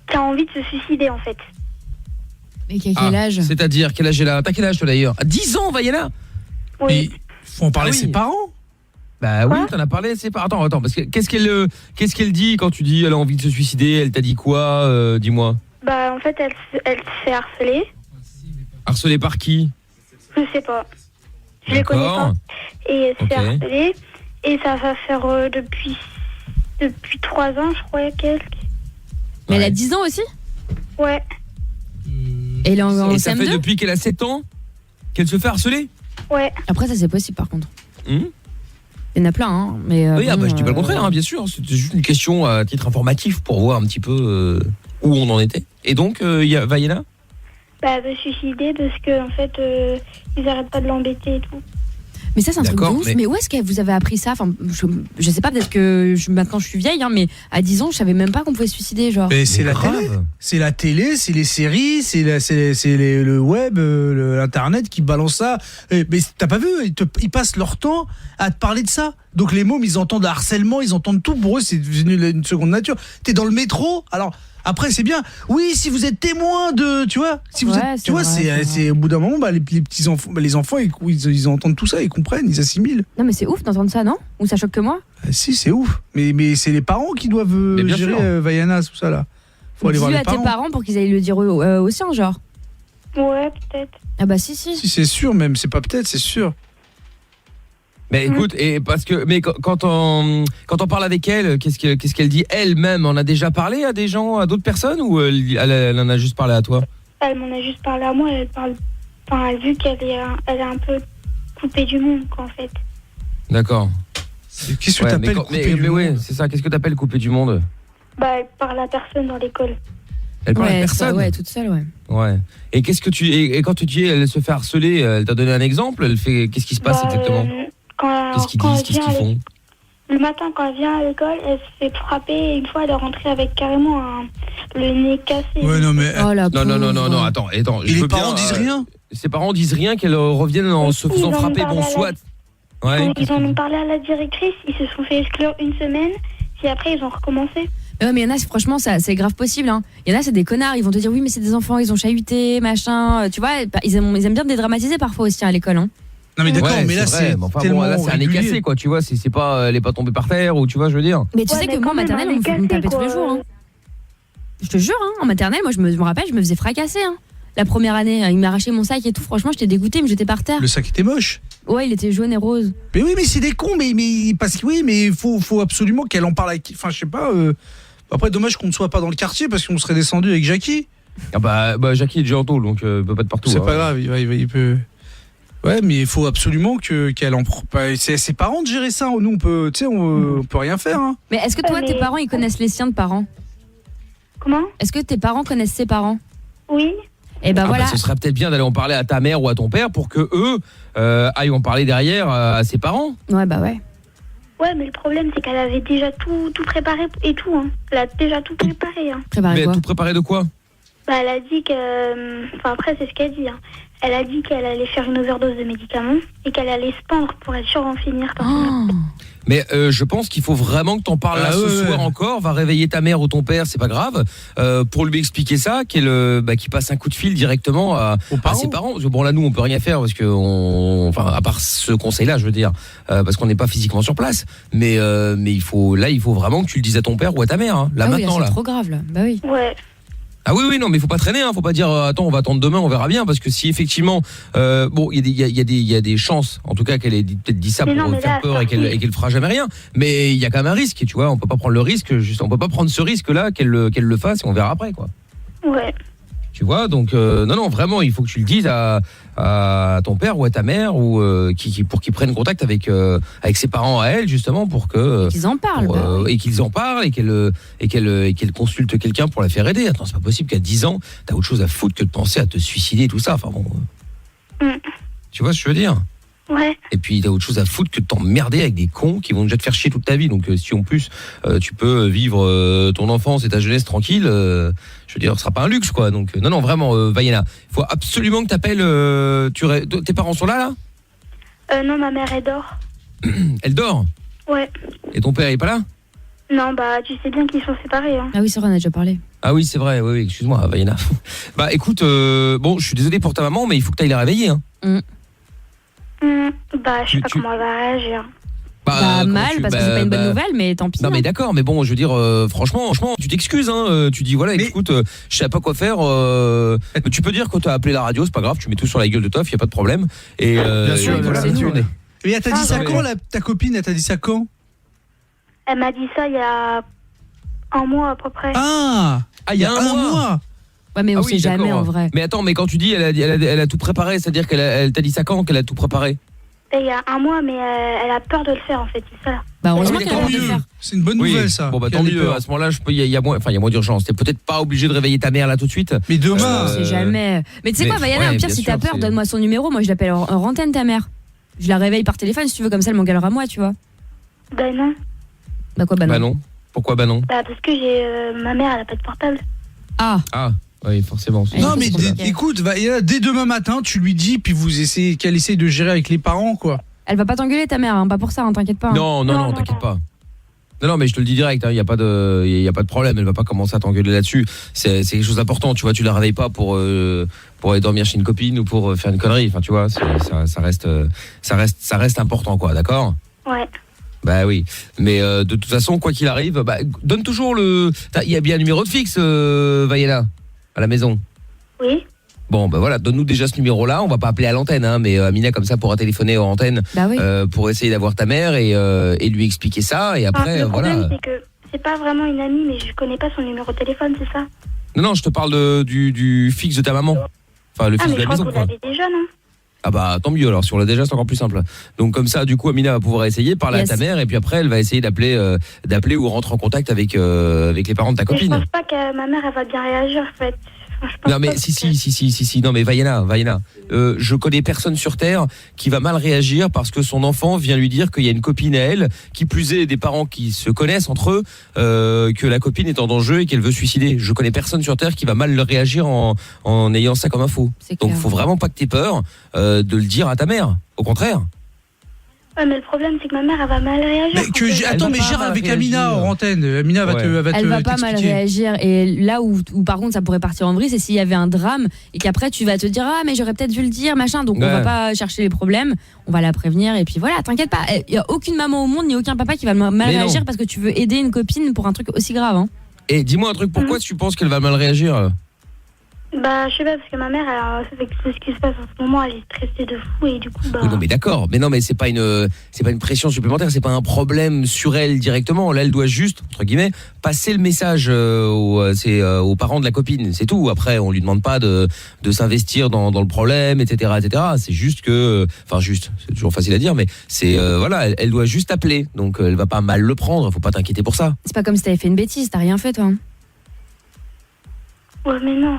qui a envie de se suicider en fait. Mais quel âge? C'est-à-dire, quel âge elle a? T'as quel âge toi d'ailleurs? 10 ans, Vaiana? Oui. Faut en parler à ses parents. Bah oui, t'en as parlé à ses parents. Attends, parce que qu'est-ce qu'elle dit quand tu dis elle a envie de se suicider? Elle t'a dit quoi? Dis-moi. Bah en fait, elle se fait harceler. Harcelée par qui? Je sais pas. Je les connais pas. Et elle se fait harceler. Et ça va faire depuis 3 ans, je crois, quelques. Mais elle a 10 ans aussi? Ouais. Et elle est en Et ça CM2? fait depuis qu'elle a 7 ans qu'elle se fait harceler? Ouais. Après, ça c'est possible par contre. Il y en a plein, hein. Mais oui, je dis pas le contraire, hein, bien sûr. C'était juste une question à titre informatif pour voir un petit peu où on en était. Et donc, il y a Vaiana? Bah, elle veut se suicider parce que en fait, ils arrêtent pas de l'embêter et tout. Mais ça c'est un truc de ouf, mais où est-ce que vous avez appris ça? Enfin, je sais pas, peut-être que maintenant je suis vieille, hein, mais à 10 ans je savais même pas qu'on pouvait se suicider, genre. Mais c'est la télé. C'est la télé, c'est les séries, c'est le web, l'internet qui balance ça. Mais t'as pas vu, ils passent leur temps à te parler de ça. Donc les mômes, ils entendent harcèlement, ils entendent tout. Pour eux, c'est devenu une seconde nature. T'es dans le métro, alors après c'est bien. Oui, si vous êtes témoin de, tu vois, si vous êtes, tu vois, c'est au bout d'un moment, les petits enfants, les enfants, ils entendent tout ça, ils comprennent, ils assimilent. Non mais c'est ouf d'entendre ça, non? Ou ça choque que moi? Si, c'est ouf. Mais c'est les parents qui doivent gérer Vaiana, tout ça là. Faut aller voir les parents. Dis-le à tes parents pour qu'ils aillent le dire aux siens, genre. Ouais, peut-être. Ah bah si. Si, c'est sûr même, c'est pas peut-être, c'est sûr. Mais écoute, quand on parle avec elle, qu'est-ce qu'elle dit elle-même? On a déjà parlé à des gens, à d'autres personnes, ou elle en a juste parlé à toi? Elle m'en a juste parlé à moi. Elle a vu qu'elle est un peu coupée du monde, quoi, en fait. D'accord. Qu'est-ce que t'appelles coupée du monde? Ouais, c'est ça. Qu'est-ce que t'appelles coupée du monde? Bah, elle parle à personne dans l'école. Elle parle à personne? Ouais, toute seule, ouais. Ouais. Et qu'est-ce que et quand tu dis elle se fait harceler, elle t'a donné un exemple? Elle fait, qu'est-ce qui se passe exactement? Qu'est-ce qu'ils disent? Qu'est-ce qu'ils font? Le matin, quand elle vient à l'école, elle se fait frapper et une fois, elle est rentrée avec carrément le nez cassé. Ouais, non, mais. Non, attends. Et les parents disent rien? Ses parents disent rien, qu'elle revienne en se faisant frapper, bon, soit. Ouais. Ils en ont parlé à la directrice, ils se sont fait exclure une semaine, puis après, ils ont recommencé. Ouais, mais il y en a, franchement, c'est grave possible. Hein. Il y en a, c'est des connards. Ils vont te dire, oui, mais c'est des enfants, ils ont chahuté, machin. Tu vois, ils aiment bien dédramatiser parfois aussi à l'école. Hein. Non, mais d'accord, mais là, c'est tellement là, c'est un nez cassé, quoi. Tu vois, c'est pas, elle est pas tombée par terre, ou tu vois, je veux dire. Mais tu sais que moi, en maternelle, on me tapait tous les jours. Hein. Je te jure, hein, en maternelle, moi, je me rappelle, je me faisais fracasser. Hein. La première année, il m'a arraché mon sac et tout. Franchement, j'étais dégoûtée, il me jetait par terre. Le sac était moche. Ouais, il était jaune et rose. Mais oui, mais c'est des cons, mais parce que oui, mais il faut absolument qu'elle en parle avec. Enfin, je sais pas. Après, dommage qu'on ne soit pas dans le quartier parce qu'on serait descendu avec Jackie. Ah bah Jackie est déjà en tôle, donc il peut pas être partout. C'est pas grave, il peut. Ouais, mais il faut absolument qu'elle en. C'est à ses parents de gérer ça. Nous, on peut rien faire. Hein. Mais est-ce que toi, tes parents, ils connaissent les siens de parents? Comment? Est-ce que tes parents connaissent ses parents? Oui. Et ben voilà. Ce serait peut-être bien d'aller en parler à ta mère ou à ton père pour que eux aillent en parler derrière à ses parents. Ouais, bah ouais. Ouais, mais le problème, c'est qu'elle avait déjà tout préparé et tout. Hein. Elle a déjà tout préparé. Hein. Mais tout préparé de quoi? Bah, elle a dit que... Enfin, après, c'est ce qu'elle dit. Hein. Elle a dit qu'elle allait faire une overdose de médicaments et qu'elle allait se pendre pour être sûre d'en finir. Mais je pense qu'il faut vraiment que t'en parles là ce soir encore. Va réveiller ta mère ou ton père, c'est pas grave, pour lui expliquer ça, qu'il passe un coup de fil directement à ses parents. Bon là nous on peut rien faire parce que à part ce conseil-là, je veux dire, parce qu'on n'est pas physiquement sur place. Mais il faut vraiment que tu le dises à ton père ou à ta mère. Hein, là maintenant là. C'est trop grave là. Bah oui. Ouais. Ah oui non mais il faut pas traîner faut pas dire attends on va attendre demain on verra bien parce que si effectivement il y a des chances en tout cas qu'elle ait peut-être dit ça pour faire peur et qu'elle fera jamais rien mais il y a quand même un risque tu vois on peut pas prendre le risque on peut pas prendre ce risque là qu'elle le fasse et on verra après quoi. Ouais. Tu vois donc non vraiment il faut que tu le dises à ton père ou à ta mère ou pour qu'ils prennent contact avec ses parents à elle justement pour que qu'ils en parlent et qu'ils en parlent et qu'elle consulte quelqu'un pour la faire aider. Attends, c'est pas possible qu'à 10 ans, t'as autre chose à foutre que de penser à te suicider et tout ça. Enfin bon. Tu vois ce que je veux dire? Ouais. Et puis t'as autre chose à foutre que de t'emmerder avec des cons qui vont déjà te faire chier toute ta vie. Donc si en plus tu peux vivre ton enfance et ta jeunesse tranquille, je veux dire, ce sera pas un luxe quoi. Donc non vraiment Vaiana, il faut absolument que t'appelles tes parents sont là Non, ma mère elle dort. Elle dort? Ouais. Et ton père il est pas là? Non, bah tu sais bien qu'ils sont séparés hein. Ah oui, c'est vrai, on a déjà parlé. Ah oui, c'est vrai. Oui, excuse-moi Vaiana. Bah écoute bon, je suis désolé pour ta maman mais il faut que tu ailles la réveiller hein. Bah je sais pas comment elle va réagir. Mal parce que c'est pas une bonne nouvelle mais tant pis. Non mais d'accord mais bon je veux dire franchement tu t'excuses hein, tu dis voilà écoute je sais pas quoi faire tu peux dire que tu as appelé la radio c'est pas grave tu mets tout sur la gueule de Toff il y a pas de problème et bien sûr voilà, c'est nous. Et elle t'a dit ça quand ta copine elle t'a dit ça quand? Elle m'a dit ça il y a un mois à peu près. Il y a un mois. Ouais mais on sait jamais en vrai. Mais attends mais quand tu dis elle a tout préparé c'est-à-dire qu'elle t'a dit ça quand qu'elle a tout préparé? Il y a un mois, mais elle a peur de le faire en fait, c'est ça. Bah heureusement qu'elle a peur de le faire. C'est une bonne nouvelle ça. Bon bah tant mieux. À ce moment-là, il y a moins d'urgence. T'es peut-être pas obligé de réveiller ta mère là tout de suite. Mais demain, c'est jamais. Mais tu sais quoi, Vaiana, au pire si t'as peur, donne-moi son numéro. Moi je l'appelle en antenne ta mère. Je la réveille par téléphone si tu veux comme ça elle m'engueulera moi, tu vois. Bah non. Bah quoi bah non. Pourquoi bah non? Bah parce que ma mère elle a pas de portable. Ah. Oui, forcément. Non mais écoute, dès demain matin, tu lui dis puis vous essayez qu'elle essaye de gérer avec les parents quoi. Elle va pas t'engueuler ta mère, hein, pas pour ça, hein, t'inquiète pas. Hein. Non, t'inquiète pas. Non, mais je te le dis direct, il y a pas de problème, elle va pas commencer à t'engueuler là-dessus. C'est quelque chose d'important, tu vois, tu la réveilles pas pour aller dormir chez une copine ou pour faire une connerie, enfin tu vois, ça reste important quoi, d'accord? Ouais. Bah oui, mais de toute façon, quoi qu'il arrive, donne toujours il y a bien un numéro de fixe Vaiana à la maison. Oui. Bon bah voilà, donne-nous déjà ce numéro-là, on va pas appeler à l'antenne hein, mais Amina comme ça pourra téléphoner en antenne pour essayer d'avoir ta mère et lui expliquer ça et après le problème, voilà. c'est que c'est pas vraiment une amie mais je connais pas son numéro de téléphone, c'est ça? Non, je te parle du fixe de ta maman. Enfin le fixe de la maison quoi. Ah mais je crois que vous l'avez déjà non? Ah bah tant mieux alors, si on l'a déjà c'est encore plus simple. Donc comme ça du coup Amina va pouvoir essayer, parler à ta mère et puis après elle va essayer d'appeler ou rentrer en contact avec les parents de ta copine. Mais je pense pas que ma mère elle va bien réagir en fait. Non mais si non mais Vaiana, je connais personne sur terre qui va mal réagir parce que son enfant vient lui dire qu'il y a une copine à elle, qui plus est des parents qui se connaissent entre eux, que la copine est en danger et qu'elle veut suicider. Je connais personne sur terre qui va mal réagir en ayant ça comme info. Donc faut vraiment pas que t'aies peur de le dire à ta mère. Au contraire. Ouais, mais le problème c'est que ma mère elle va mal réagir. Attends, mais gère avec Amina en antenne. Amina va elle va pas mal réagir et là où par contre ça pourrait partir en vrille, c'est s'il y avait un drame et qu'après tu vas te dire mais j'aurais peut-être dû le dire machin. Donc on va pas chercher les problèmes, on va la prévenir et puis voilà, t'inquiète pas, il y a aucune maman au monde ni aucun papa qui va mal réagir parce que tu veux aider une copine pour un truc aussi grave hein. Et dis-moi un truc, pourquoi tu penses qu'elle va mal réagir? Bah, je sais pas, parce que ma mère, avec tout ce qui se passe en ce moment, elle est stressée de fou et du coup, bah. Oui, non mais d'accord, mais non mais c'est pas une pression supplémentaire, c'est pas un problème sur elle directement. Là, elle doit juste entre guillemets passer le message aux parents de la copine, c'est tout. Après, on lui demande pas de s'investir dans le problème, etc., etc. C'est juste que, enfin juste, c'est toujours facile à dire, mais c'est voilà, elle doit juste appeler, donc elle va pas mal le prendre. Faut pas t'inquiéter pour ça. C'est pas comme si t'avais fait une bêtise, t'as rien fait toi. Ouais, mais non.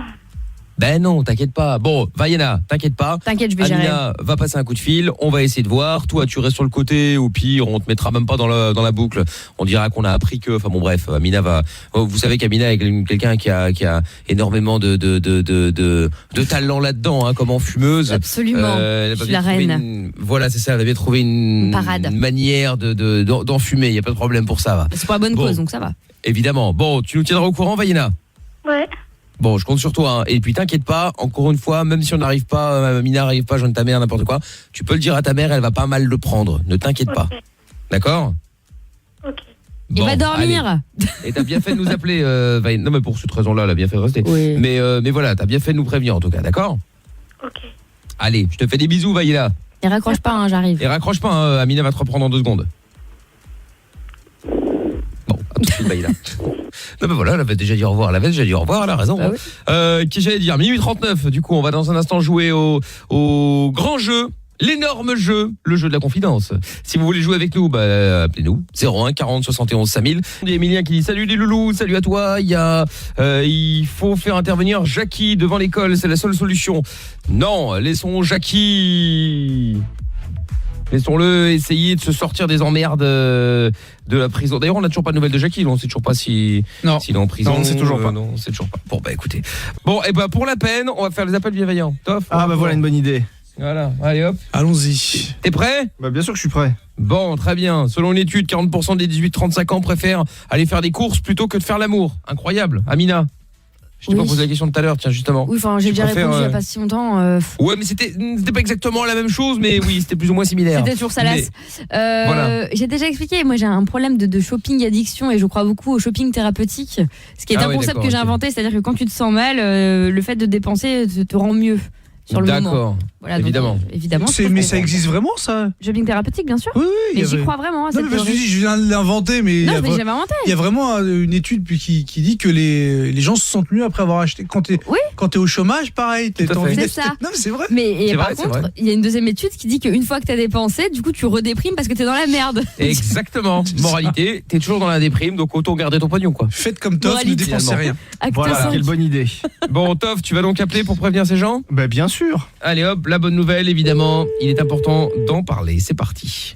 Ben non, t'inquiète pas. Bon, Vaiana, t'inquiète pas. T'inquiète, je vais gérer. Amina va passer un coup de fil, on va essayer de voir. Toi, tu restes sur le côté, au pire, on te mettra même pas dans la boucle. On dira qu'on a appris que, enfin bon bref, Amina va. Vous savez qu'Amina est quelqu'un qui a énormément de talent là-dedans, hein, comme en fumeuse. Absolument. Je suis la reine. Voilà, c'est ça. Elle a bien trouvé une manière d'enfumer. Il y a pas de problème pour ça. C'est pour la bonne cause, donc ça va. Évidemment. Bon, tu nous tiendras au courant, Vaiana. Ouais. Bon, je compte sur toi, hein. Et puis t'inquiète pas, encore une fois, même si on n'arrive pas, Amina n'arrive pas, joindre ta mère, n'importe quoi, tu peux le dire à ta mère, elle va pas mal le prendre. Ne t'inquiète pas. D'accord ? Ok. Il va dormir. Allez. Et t'as bien fait de nous appeler, non mais pour cette raison-là, elle a bien fait de rester. Oui. Mais voilà, t'as bien fait de nous prévenir en tout cas, d'accord ? Ok. Allez, je te fais des bisous, Vaïla. Et raccroche pas, hein, j'arrive. Et raccroche pas, hein, Amina va te reprendre en 2 secondes. Bon, à tout de suite, Vaïla. Non mais voilà, elle avait déjà dit au revoir, elle a raison. Ah oui. Qu'est-ce que j'allais dire, minuit 39, du coup on va dans un instant jouer au grand jeu, l'énorme jeu, le jeu de la confidence. Si vous voulez jouer avec nous, appelez-nous 01 40 71 5000. Il y a Emilien qui dit salut les loulous, salut à toi. Il faut faire intervenir Jackie devant l'école, c'est la seule solution. Non, laissons Jackie. Laissons-le essayer de se sortir des emmerdes de la prison. D'ailleurs, on n'a toujours pas de nouvelles de Jackie, on ne sait toujours pas s'il est en prison. Non, on sait toujours pas. Non, on sait toujours pas. Bon, écoutez. Bon, et pour la peine, on va faire les appels bienveillants. Tof. Voilà une bonne idée. Voilà, allez hop. Allons-y. T'es prêt ? Bien sûr que je suis prêt. Bon, très bien. Selon une étude, 40% des 18-35 ans préfèrent aller faire des courses plutôt que de faire l'amour. Incroyable. Amina, je t'ai pas posé la question tout à l'heure, tiens, justement. Oui, enfin, j'ai déjà répondu il y a pas si longtemps. Ouais, mais c'était pas exactement la même chose, mais oui, c'était plus ou moins similaire. C'était toujours salace. Voilà. J'ai déjà expliqué, moi j'ai un problème de shopping addiction et je crois beaucoup au shopping thérapeutique. Ce qui est un concept que j'ai inventé, c'est-à-dire que quand tu te sens mal, le fait de dépenser te rend mieux. Sur le moment. D'accord. Voilà, évidemment. Donc, évidemment. Mais ça existe vraiment, ça ? Shopping thérapeutique, bien sûr. Oui, mais j'y crois vraiment. Non, mais parce que je viens de l'inventer, mais non, je l'ai jamais inventé. Il y a vraiment une étude qui dit que les gens se sentent mieux après avoir acheté. Quand t'es au chômage, pareil, t'as envie c'est ça. Non, mais c'est vrai. Mais par contre, il y a une deuxième étude qui dit qu'une fois que t'as dépensé, du coup, tu redéprimes parce que t'es dans la merde. Exactement. Moralité, t'es toujours dans la déprime, donc autant garder ton pognon, quoi. Faites comme Toff, ne dépensez rien. Voilà, quelle bonne idée. Bon, Toff, tu vas donc appeler pour prévenir ces gens ? Bien sûr. Allez hop, la bonne nouvelle, évidemment, il est important d'en parler. C'est parti.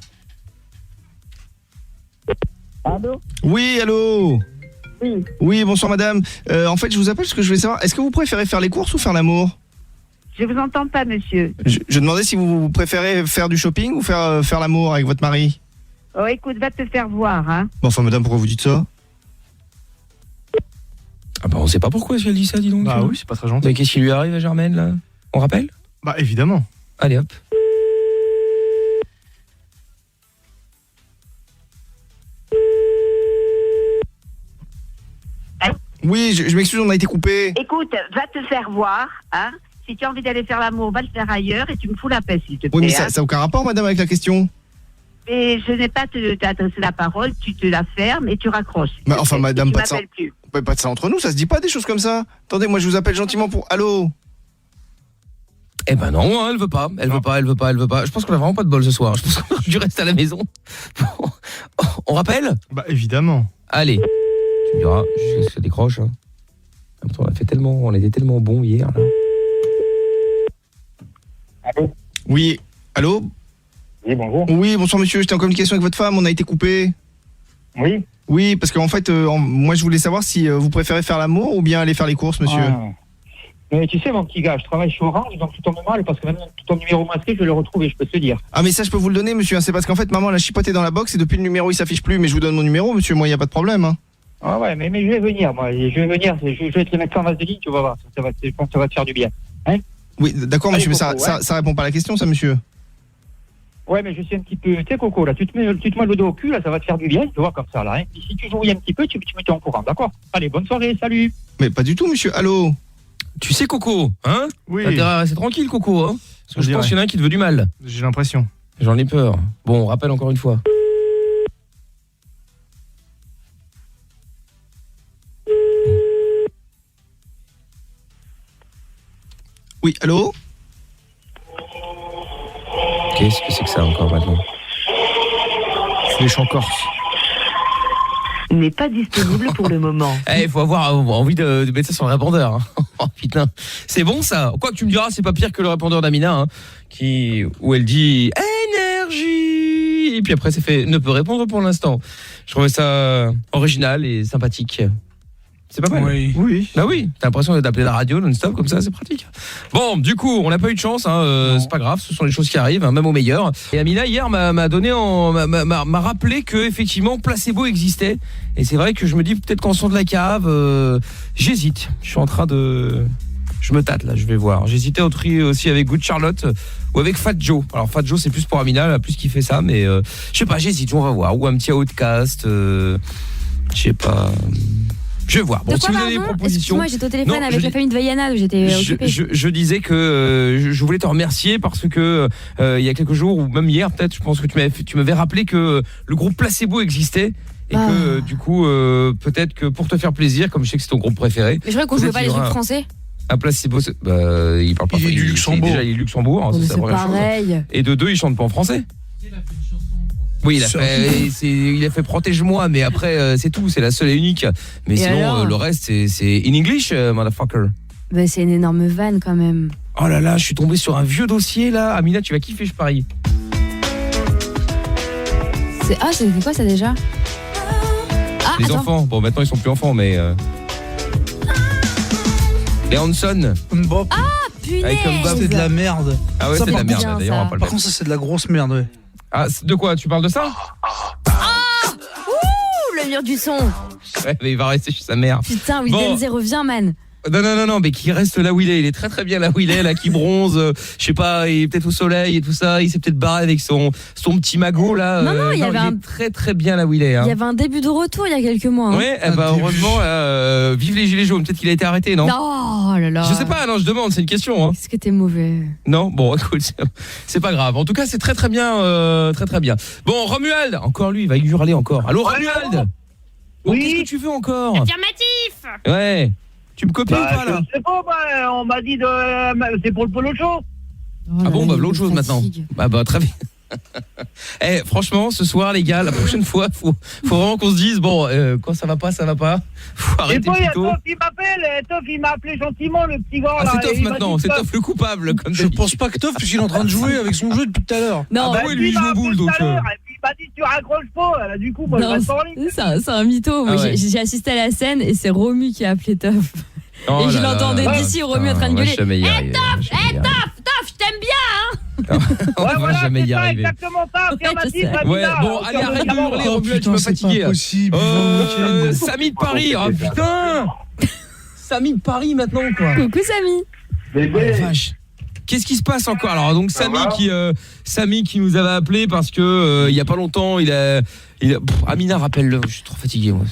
Allô ? Oui, allô ? Oui. Oui, bonsoir madame. En fait, je vous appelle parce que je voulais savoir, est-ce que vous préférez faire les courses ou faire l'amour ? Je vous entends pas, monsieur. Je demandais si vous préférez faire du shopping ou faire l'amour avec votre mari. Oh, écoute, va te faire voir, hein. Bon, enfin madame, pourquoi vous dites ça ? On sait pas pourquoi elle dit ça, dis donc. Oui, c'est pas très gentil. Mais qu'est-ce qui lui arrive à Germaine, là ? On rappelle ? Évidemment. Allez hop. Oui, je m'excuse, on a été coupé. Écoute, va te faire voir, hein. Si tu as envie d'aller faire l'amour, va le faire ailleurs et tu me fous la paix, s'il te plaît. Oui, mais ça n'a aucun rapport, madame, avec la question. Et je n'ai pas t'adresser la parole, tu te la fermes et tu raccroches. Enfin, madame, pas de ça. Plus. Pas de ça entre nous, ça se dit pas des choses comme ça. Attendez, moi je vous appelle gentiment pour... Allô ? Non, hein, elle veut pas. Elle veut pas. Je pense qu'on a vraiment pas de bol ce soir. Je pense qu'on a dû rester à la maison. Bon. On rappelle ? Évidemment. Allez. Tu me diras, jusqu'à ce que ça décroche. Hein. On était tellement bons hier. Là. Allô ? Oui. Allô ? Oui, bonjour. Oui, bonsoir monsieur, j'étais en communication avec votre femme, on a été coupé. Oui ? Oui, parce qu'en fait, moi je voulais savoir si vous préférez faire l'amour ou bien aller faire les courses, monsieur. Mais tu sais, mon petit gars, je travaille chez Orange, donc tout tombe mal, parce que même ton numéro masqué, je vais le retrouver, je peux te le dire. Mais ça, je peux vous le donner, monsieur, c'est parce qu'en fait, maman, elle a chipoté dans la box et depuis le numéro, il s'affiche plus, mais je vous donne mon numéro, monsieur, moi, il n'y a pas de problème. Hein. Ah ouais, mais je vais venir, moi, je vais te le mettre en base de ligne, tu vas voir, je pense que ça va te faire du bien. Hein ? Oui, d'accord, monsieur, mais ça répond pas à la question, ça, monsieur. Ouais, mais je suis un petit peu... Tu sais, Coco, là, tu te mets le dos au cul, là, ça va te faire du bien, tu vois, comme ça, là. Hein. Et si tu jouis un petit peu, tu me tiens au courant, d'accord ? Allez, bonne soirée, salut. Mais pas du tout, monsieur, allô ? Tu sais Coco, hein? Oui. T'as intérêt à rester tranquille Coco, hein? Parce que je pense qu'il y en a un qui te veut du mal. J'ai l'impression. J'en ai peur. Bon, on rappelle encore une fois. Oui, allô? Qu'est-ce que c'est que ça encore maintenant? C'est les chants corses. N'est pas disponible pour le moment. Il faut avoir envie de mettre ça sur le répondeur. Hein. Oh putain, c'est bon ça. Quoi que tu me diras, c'est pas pire que le répondeur d'Amina, hein, où elle dit énergie et puis après c'est fait ne peut répondre pour l'instant. Je trouvais ça original et sympathique. C'est pas mal. Oui. Bah oui, t'as l'impression d'appeler la radio non-stop comme ça, c'est pratique. Bon, du coup, on n'a pas eu de chance, hein, c'est pas grave, ce sont les choses qui arrivent, hein, même au meilleur. Et Amina hier m'a rappelé que effectivement Placebo existait. Et c'est vrai que je me dis peut-être qu'en son de la cave, j'hésite. Je suis en train de, je me tâte là, je vais voir. J'hésitais aussi avec Good Charlotte ou avec Fat Joe. Alors Fat Joe c'est plus pour Amina, elle a plus qui fait ça, mais je sais pas, j'hésite, on va voir. Ou un petit Outcast, je sais pas. Je vais voir. Bon, si vous avez des propositions. Excuse-moi, j'étais au téléphone avec la famille de Vaiana, j'étais occupée. Je disais que je voulais te remercier parce que il y a quelques jours ou même hier peut-être, je pense que tu m'avais rappelé que le groupe Placebo existait et que du coup peut-être que pour te faire plaisir, comme je sais que c'est ton groupe préféré. Mais je croyais qu'on jouait pas les trucs français. Un Placebo, il parle pas. Il est du Luxembourg. Déjà, il est Luxembourg, c'est la première pareil. chose. Et de deux, il chante pas en français. Oui, il a fait Protège-moi, mais après c'est tout, c'est la seule et unique. Mais et sinon le reste c'est in English, motherfucker. Bah c'est une énorme vanne quand même. Oh là là, je suis tombé sur un vieux dossier là. Amina, tu vas kiffer, je parie. C'était quoi ça déjà? Les enfants. Bon, maintenant ils sont plus enfants, mais les Hanson. Ah punaise. C'est de la merde. Ah ouais, c'est de la merde. D'ailleurs, on va pas le Par contre, ça c'est de la grosse merde, ouais. Ah, de quoi? Tu parles de ça? Le mur du son. Ouais, mais il va rester chez sa mère. Putain, Widenze revient, man. Non, mais qui reste là où il est. Il est très très bien là où il est, là, qui bronze. Je sais pas, il est peut-être au soleil et tout ça. Il s'est peut-être barré avec son petit magot là. Non, il est très très bien là où il est. Hein. Il y avait un début de retour il y a quelques mois. Hein. Ouais, heureusement, vive les gilets jaunes. Peut-être qu'il a été arrêté, non? Oh là là. Je sais pas, non, je demande, c'est une question. Hein. Est-ce que t'es mauvais? Non, bon, écoute, c'est pas grave. En tout cas, c'est très très bien, très très bien. Bon, Romuald, encore lui, il va hurler encore. Allô, Romuald? Oui. Qu'est-ce que tu veux encore? Affirmatif. Ouais. Tu me copies ou pas là? Je sais pas, on m'a dit c'est pour le polo show. Ah bon, bah l'autre chose maintenant. Bah très bien. Franchement, ce soir les gars, la prochaine fois, faut vraiment qu'on se dise quand ça va pas. Faut arrêter plus tôt. Et Toff, il m'appelle, Toff, il m'a appelé gentiment, le petit gars là. C'est Toff maintenant, c'est Toff le coupable comme Je pense pas que Toff, puisqu'il est en train de jouer avec son jeu depuis tout à l'heure. Non, oui, lui il joue aux boules donc. Et puis il m'a dit tu raccroches pas, du coup moi je reste en ligne. C'est un mytho. Moi, j'ai assisté à la scène et c'est Romu qui a appelé Toff. Et je l'entendais d'ici, Romu en train de gueuler. Toff, je t'aime bien, hein. On va jamais y arriver. Exactement ça, affirmatif. Ouais, bon, allez, arrête de hurler, Romuald, tu m'as fatigué. C'est possible. Samy de Paris, oh putain. Samy de Paris maintenant quoi. Coucou Samy. Vache. Qu'est-ce qui se passe encore? Alors donc Samy qui nous avait appelé parce que il y a pas longtemps, Amina, rappelle-le, je suis trop fatigué moi.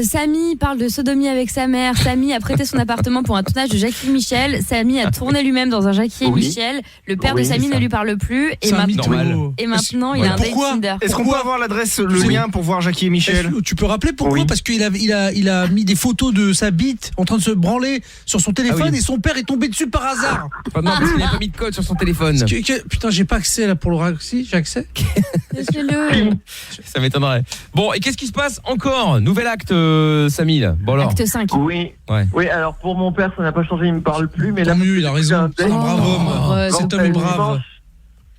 Samy parle de sodomie avec sa mère. Samy a prêté son appartement pour un tournage de Jackie Michel. Samy a tourné lui-même dans un Jackie et Michel. Le père de Samy ne lui parle plus et maintenant il a un date Tinder. Est-ce qu'on peut avoir l'adresse, le lien pour voir Jackie et Michel? Tu peux rappeler pourquoi? Parce qu'il a mis des photos de sa bite en train de se branler sur son téléphone et son père est tombé dessus par hasard. Non, parce qu'il n'a pas mis de code sur son téléphone. Putain, j'ai pas accès là pour le raccourci. J'ai accès. Ça m'étonnerait. Bon, et qu'est-ce qui se passe encore? Nouvel acte, Samy là. Bon alors. Acte 5. Oui. Alors pour mon père, ça n'a pas changé, il me parle plus, mais là mieux, il a raison. C'est un brave homme. Cet homme est brave.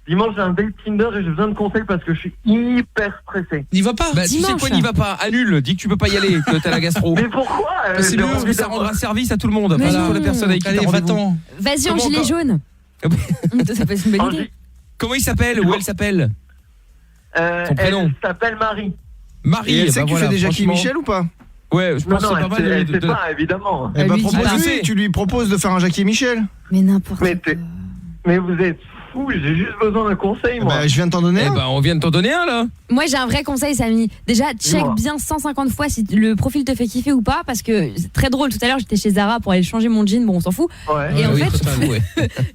Dimanche, j'ai un date Tinder et j'ai besoin de conseils parce que je suis hyper stressé. N'y va pas. Tu sais quoi, n'y va pas. Annule. Dis que tu peux pas y aller, que t'as la gastro. Mais pourquoi? C'est mieux parce que ça rendra service à tout le monde. Pas surtout la personne avec qui t'as rendez-vous. Vas-y en gilet jaune. Ça peut être une bonne idée. Comment il s'appelle? Où elle s'appelle? Son prénom. Elle s'appelle Marie. Marie, elle sait que tu fais déjà Jackie Michel ou pas? Ouais, je pense que c'est pas mal. Elle sait pas, évidemment. Propose-lui, tu lui proposes de faire un Jackie et Michel. Mais n'importe quoi. Mais vous êtes fou, j'ai juste besoin d'un conseil, moi. Bah, je viens de t'en donner un. Bah, on vient de t'en donner un, là. Moi, j'ai un vrai conseil, Samy. Déjà, check Dis-moi. bien 150 fois si le profil te fait kiffer ou pas, parce que c'est très drôle. Tout à l'heure, j'étais chez Zara pour aller changer mon jean. Bon, on s'en fout. Ouais. Et en Oui, fait, totalement, ouais.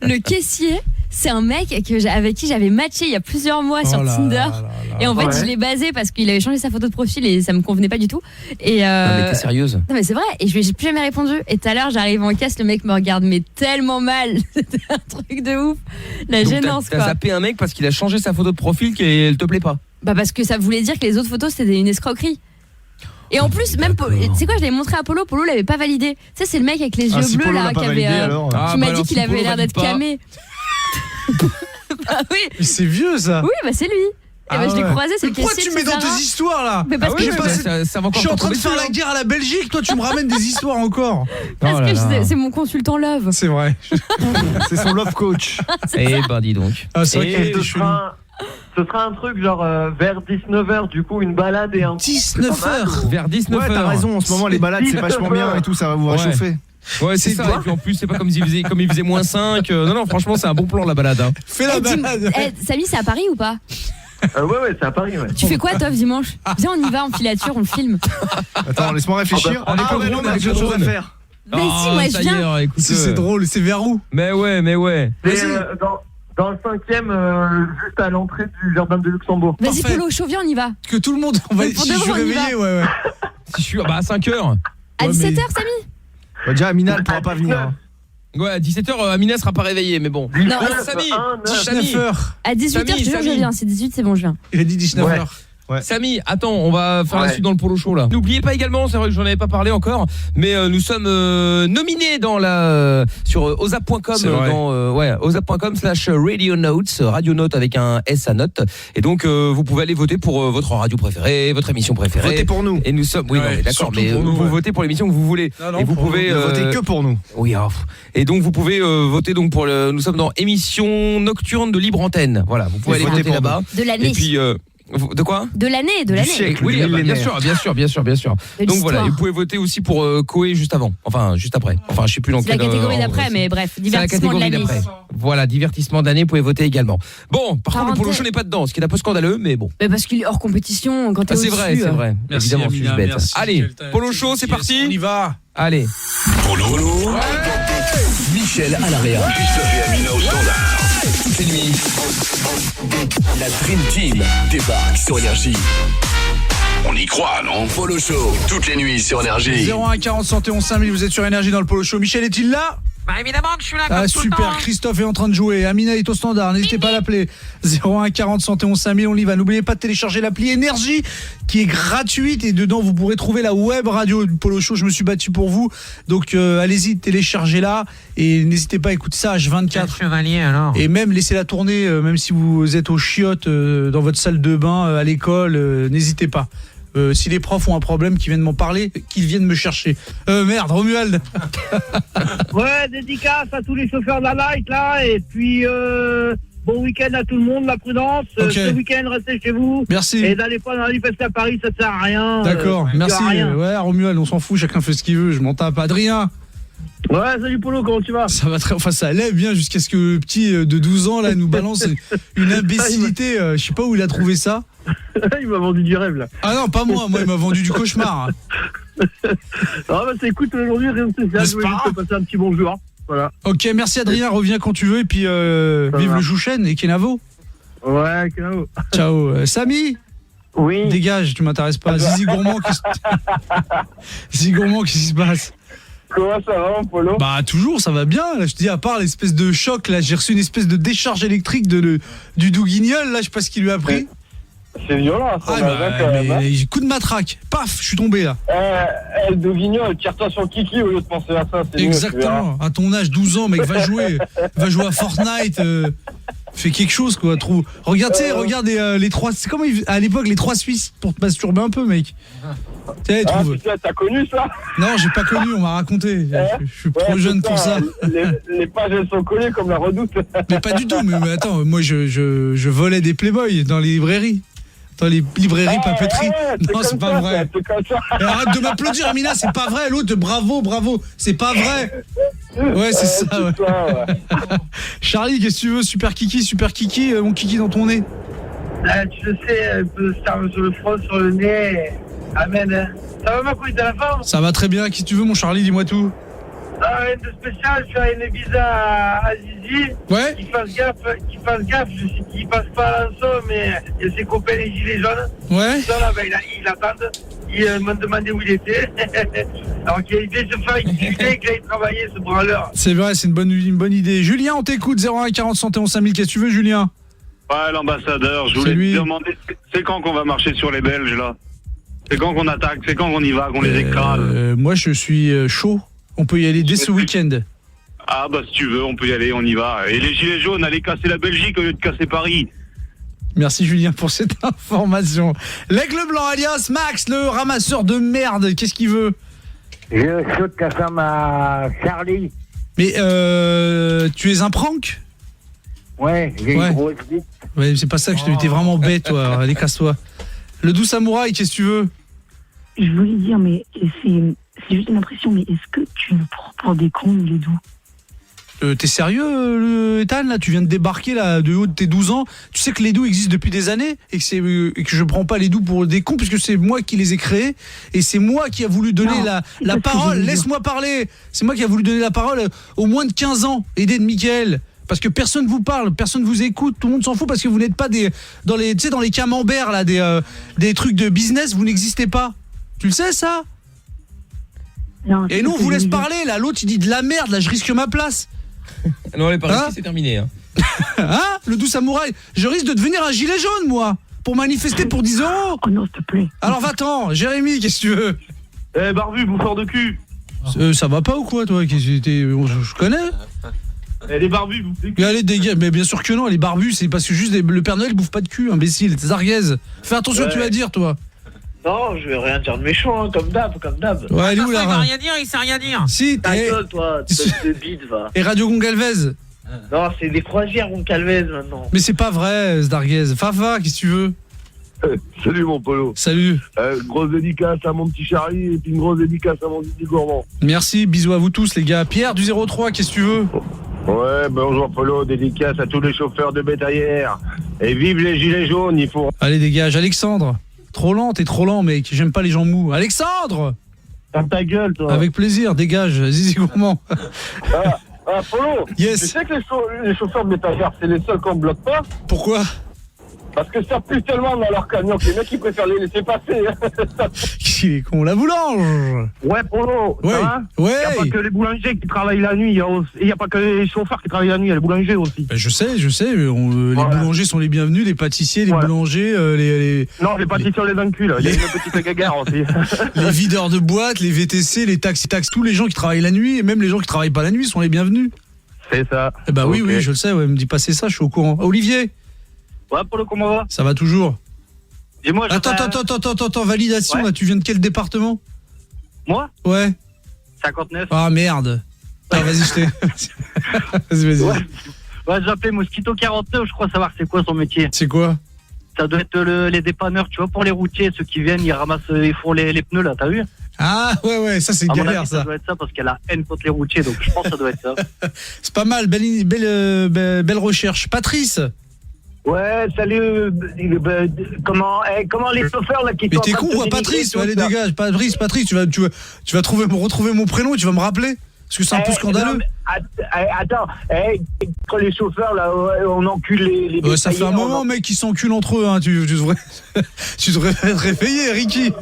le caissier, c'est un mec avec qui j'avais matché il y a plusieurs mois sur Tinder. Et en fait, Ouais. je l'ai basé parce qu'il avait changé sa photo de profil et ça me convenait pas du tout. Et Non, mais t'es sérieuse? non, mais c'est vrai. Et j'ai plus jamais répondu. Et tout à l'heure, j'arrive en caisse, le mec me regarde mais tellement mal. C'était un truc de ouf. La Donc, gênance, t'as quoi. zappé un mec parce qu'il a changé sa photo de profil qu'elle te plaît pas. Bah parce que ça voulait dire que les autres photos c'était une escroquerie. Et en plus, même, tu sais quoi, je l'ai montré à Polo là avait pas validé. Tu sais, c'est le mec avec les yeux si bleus Polo là l'a pas qui validé, avait. alors. Ah, qui m'a bah dit alors, qu'il si avait Polo l'air d'être valide pas. camé. Bah oui, Mais c'est vieux ça. oui, bah c'est lui. Et bah je l'ai ouais. croisé, c'est Mais le pourquoi caissier tu de me mets dans Zara. tes histoires là? Mais parce Ah que oui, je bah, pense- ça va encore Je suis en train de tomber faire dessus, la guerre à la Belgique, toi tu me ramènes des histoires encore. parce Oh là que là. c'est mon consultant love. C'est vrai. C'est son love coach. Eh ben dis donc. Ah, c'est vrai Et qu'il Et était ce chelou. sera un truc genre vers 19h, du coup, une balade et un. 19h. vers 19h. Ouais, t'as raison, en ce moment les balades c'est vachement bien et tout, ça va vous Ouais. réchauffer. Ouais, c'est C'est ça. quoi Et puis en plus, c'est pas comme il faisait moins 5. Non, franchement, c'est un bon plan la balade. Hein. Fais la balade. Samy, c'est à Paris ou pas? Ouais, c'est à Paris, ouais. Tu fais quoi, toi, dimanche? Viens, on y va en filature, on le filme. Attends, laisse-moi réfléchir. Ah bah, avec le ouais, non, drone, mais avec j'ai le autre chose à drone. faire. Mais si, moi, je ça y viens. est, écoute, Si c'est drôle, c'est vers où? Mais ouais. Et, dans le 5e, juste à l'entrée du jardin de Luxembourg. Vas-y, Parfait. Polo, chaud, viens, on y va. Que tout le monde. On va, Mais pour si de je suis vrai, on y réveillé, ouais. Si je suis à 5h. À Ouais, 17h, mais- Samy? Bah, déjà Amina elle pourra pas venir. hein. Ouais, à 17h, Amina sera pas réveillée, mais bon. Non, Samy, 19h. à 18h, je te jure, je viens. C'est 18, c'est bon, je viens. Il a dit 19h. Samy, attends, on va faire la Ouais. suite dans le polo show là. N'oubliez pas également, c'est vrai que j'en avais pas parlé encore, mais nous sommes nominés dans la sur ozap.com C'est vrai. dans ozap.com/radio notes, radio note avec un S à note. Et donc vous pouvez aller voter pour votre radio préférée, votre émission préférée. Votez pour nous. Et nous sommes oui, non, Ouais, mais d'accord, surtout mais pour nous, vous ouais. votez pour l'émission que vous voulez. Non, et vous pour pouvez Ne votez que pour nous. oui, et donc vous pouvez voter donc pour nous sommes dans émission nocturne de libre antenne. Voilà, vous pouvez Et aller votez voter pour là-bas. De l'année. Et puis de quoi? De l'année, de l'année. siècle. Oui, du bah, bien millénaire. sûr. De Donc voilà, l'histoire. et vous pouvez voter aussi pour Koé juste avant, enfin juste après. Enfin, je sais plus dans C'est la quel catégorie ordre d'après, c'est. mais bref, C'est la divertissement de catégorie l'année. d'après. Voilà, divertissement d'année, vous pouvez voter également. Bon, par contre, le polo Parenthèse. show n'est pas dedans, ce qui est un peu scandaleux, mais bon. Mais parce qu'il est hors compétition quand t'es Ah, c'est au-dessus. vrai, c'est vrai. Merci, Évidemment, je Amina, suis bête. merci. Allez, Quel polo show, c'est On parti. y va. Allez. Polo. Michel à l'area. Christophe et Amina au standard. Toutes les nuits, la Dream Team débarque sur Énergie. On y croit, non? Polo Show, toutes les nuits sur Énergie. 01 40 71 5000, vous êtes sur Énergie dans le Polo Show. Michel est-il là? Bah évidemment que je suis là Ah comme tout le super, temps. Christophe est en train de jouer, Amina est au standard, n'hésitez pas à l'appeler 01 40 71 5000, on y va. N'oubliez pas de télécharger l'appli Énergie qui est gratuite et dedans vous pourrez trouver la web radio du Polo Show. Je me suis battu pour vous, donc allez-y, téléchargez-la et n'hésitez pas à écouter ça H24. Chevalier alors. Et même laissez-la tourner, même si vous êtes aux chiottes dans votre salle de bain, à l'école, n'hésitez pas. Si les profs ont un problème, qu'ils viennent m'en parler, qu'ils viennent me chercher. Merde, Romuald. Ouais, dédicace à tous les chauffeurs de la light là, et puis bon week-end à tout le monde, la prudence. Ok. Ce week-end, restez chez vous. Merci. Et n'allez pas dans la manifester à Paris, ça sert à rien. D'accord, ça merci. sert à rien. Ouais, Romuald, on s'en fout, chacun fait ce qu'il veut, je m'en tape. Adrien, Ouais, salut Polo, comment tu vas? ça va très, enfin ça allait bien jusqu'à ce que le petit de 12 ans là nous balance une imbécilité. Je sais pas où il a trouvé ça. Il m'a vendu du rêve là. Ah non, pas moi, il m'a vendu du cauchemar. Ah bah c'est écoute, aujourd'hui rien de spécial, je voulais juste te passer un petit bonjour. Voilà. Ok, merci Adrien, reviens quand tu veux et puis vive le Jouchen et Kenavo. Ouais, Kenavo. Ciao. Samy. Oui. Dégage, tu m'intéresses pas. Zizi Gourmand, Zizi Gourmand, qu'est-ce qui se passe? Comment ça va, mon Polo? Bah toujours, ça va bien. Là, je te dis, à part l'espèce de choc, là, j'ai reçu une espèce de décharge électrique du Douguignol, là, je sais pas ce qu'il lui a pris. C'est violent, ça. Ah bah, mais coup de matraque, paf, je suis tombé là. Le Douguignol, tire-toi sur le kiki au lieu de penser à ça. C'est Exactement. À ton âge, 12 ans, mec, va jouer à Fortnite. Fais quelque chose, quoi. Regarde, tu sais, regarde les trois. C'est comment à l'époque les trois Suisses pour te masturber un peu, mec. Putain, t'as connu ça? Non, j'ai pas connu, on m'a raconté. Je suis trop jeune pour ça. Les pages elles sont collées comme la Redoute. Mais pas du tout. Mais attends, moi je volais des Playboy dans les librairies. Dans les librairies papeterie. Non, c'est pas vrai. Et arrête de m'applaudir, Amina, c'est pas vrai. L'autre, bravo. C'est pas vrai. Ouais, c'est ça, ouais. Charlie, qu'est-ce que tu veux? Super kiki, mon kiki dans ton nez. Tu le sais, un peu starve sur le front, sur le nez. Amen. Hein. Ça va ma couille, t'as la forme? Ça va très bien, qu'est-ce que tu veux mon Charlie, dis-moi tout. Ah, rien de spécial, je fais une bise à Zizi. Ouais. Qu'il fasse gaffe, je sais qu'il passe pas à l'enceau, mais il y a ses copains les gilets jaunes. Ouais. Ça là, ils attendent. Ils m'ont demandé où il était. Alors qu'il a été se faire excuser, qu'il aille travailler, ce branleur. C'est vrai, c'est une bonne idée. Julien, on t'écoute, 01 40 71 5000, qu'est-ce que tu veux Julien? Ouais, l'ambassadeur, je voulais te demander, c'est quand qu'on va marcher sur les Belges là? C'est quand qu'on attaque? C'est quand qu'on y va, qu'on les écrase? Moi je suis chaud, on peut y aller dès ce week-end. Ah bah si tu veux, on peut y aller, on y va. Et les gilets jaunes, allez casser la Belgique au lieu de casser Paris. Merci Julien pour cette information. L'aigle blanc alias Max, le ramasseur de merde, qu'est-ce qu'il veut? Je saute ta femme à Charlie. Mais tu es un prank? Ouais, j'ai une grosse bite. Ouais, c'est pas ça que je t'ai vraiment bête toi, allez casse-toi. Le doux samouraï, qu'est-ce que tu veux? Je voulais dire, mais c'est juste une impression, mais est-ce que tu nous prends pour des cons, les doux? T'es sérieux, Ethan, là? Tu viens de débarquer là, de haut de tes 12 ans. Tu sais que les doux existent depuis des années et que je prends pas les doux pour des cons puisque c'est moi qui les ai créés et c'est moi qui a voulu donner la parole. Laisse-moi parler. C'est moi qui a voulu donner la parole aux moins de 15 ans, aidé de Mickaël. Parce que personne vous parle, personne vous écoute, tout le monde s'en fout parce que vous n'êtes pas dans les camemberts là, des trucs de business, vous n'existez pas. Tu le sais ça? Non, et nous on vous laisse parler là, l'autre il dit de la merde, là je risque ma place. Non, les paris, c'est terminé. Hein. Hein? Le doux samouraï, je risque de devenir un gilet jaune moi, pour manifester pour 10 €. Oh non, s'il te plaît. Alors va-t'en, Jérémy, qu'est-ce que tu veux? Eh barbu, bouffeur de cul. Ça va pas ou quoi toi? Je connais. Elle est barbue, bouffe de cul. Allez dégage, mais bien sûr que non, elle est barbue, c'est parce que juste le Père Noël bouffe pas de cul, imbécile, t'es zarguaise. Fais attention à ce que tu vas dire toi. Non, je vais rien dire de méchant, hein, comme d'hab. Ouais, elle est où, il Lara? va rien dire, il sait rien dire. Si, ta gueule, toi, de bide, va. Et Radio Gongalvez? Non, c'est des croisières Gongalvez maintenant. Mais c'est pas vrai, Zdarguez. Fafa, qu'est-ce que tu veux? Salut mon Polo. Salut. Grosse dédicace à mon petit Charlie et puis une grosse dédicace à mon Didier Gourmand. Merci, bisous à vous tous les gars. Pierre du 03, qu'est-ce que tu veux? Ouais, bonjour Polo, dédicace à tous les chauffeurs de bétaillère. Et vive les gilets jaunes, il faut... Allez dégage, Alexandre. Trop lent, t'es trop lent mec, j'aime pas les gens mous. Alexandre! Ferme ta gueule toi. Avec plaisir, dégage, Zizi Gourmand. Polo, yes. Tu sais que les chauffeurs de bétaillère, c'est les seuls qu'on bloque pas? Pourquoi? Parce que ça pue tellement dans leur camion que les mecs ils préfèrent les laisser passer. Qui est con, la boulange? Ouais, Polo, ouais. Ça va? Ouais. Il n'y a pas que les boulangers qui travaillent la nuit, il n'y a pas que les chauffeurs qui travaillent la nuit, il y a les boulangers aussi. Ben, je sais, les boulangers sont les bienvenus, les pâtissiers, les boulangers, Non, les pâtissiers on les donne cul là, il y a une petite gaguerre aussi. Les videurs de boîtes, les VTC, les taxis, tous les gens qui travaillent la nuit, et même les gens qui travaillent pas la nuit sont les bienvenus. C'est ça. Eh ben oui, je le sais, ouais, me dis pas c'est ça, je suis au courant. Olivier? Ouais, Polo, comment va? Ça va toujours. Dis-moi, Attends, validation, là, tu viens de quel département? Moi? Ouais. 59. Ah merde. Ah, vas-y, je t'ai. Vas-y. Ouais, j'ai appelé Mosquito 49, je crois savoir c'est quoi son métier. C'est quoi? Ça doit être les dépanneurs, tu vois, pour les routiers, ceux qui viennent, ils font les pneus là, t'as vu? Ah ouais, ça c'est galère ça. Ça doit être ça parce qu'elle a haine contre les routiers, donc je pense que ça doit être ça. C'est pas mal, belle recherche. Patrice? Ouais, salut. Comment les chauffeurs là qui mais t'es con ou Patrice? Allez dégage, Patrice, tu vas retrouver mon prénom et tu vas me rappeler? Parce que c'est un peu scandaleux. Non, attends, les chauffeurs là, on encule les ouais, ça fait un moment mec qui s'enculent entre eux, hein. Tu devrais être réveillé, Ricky.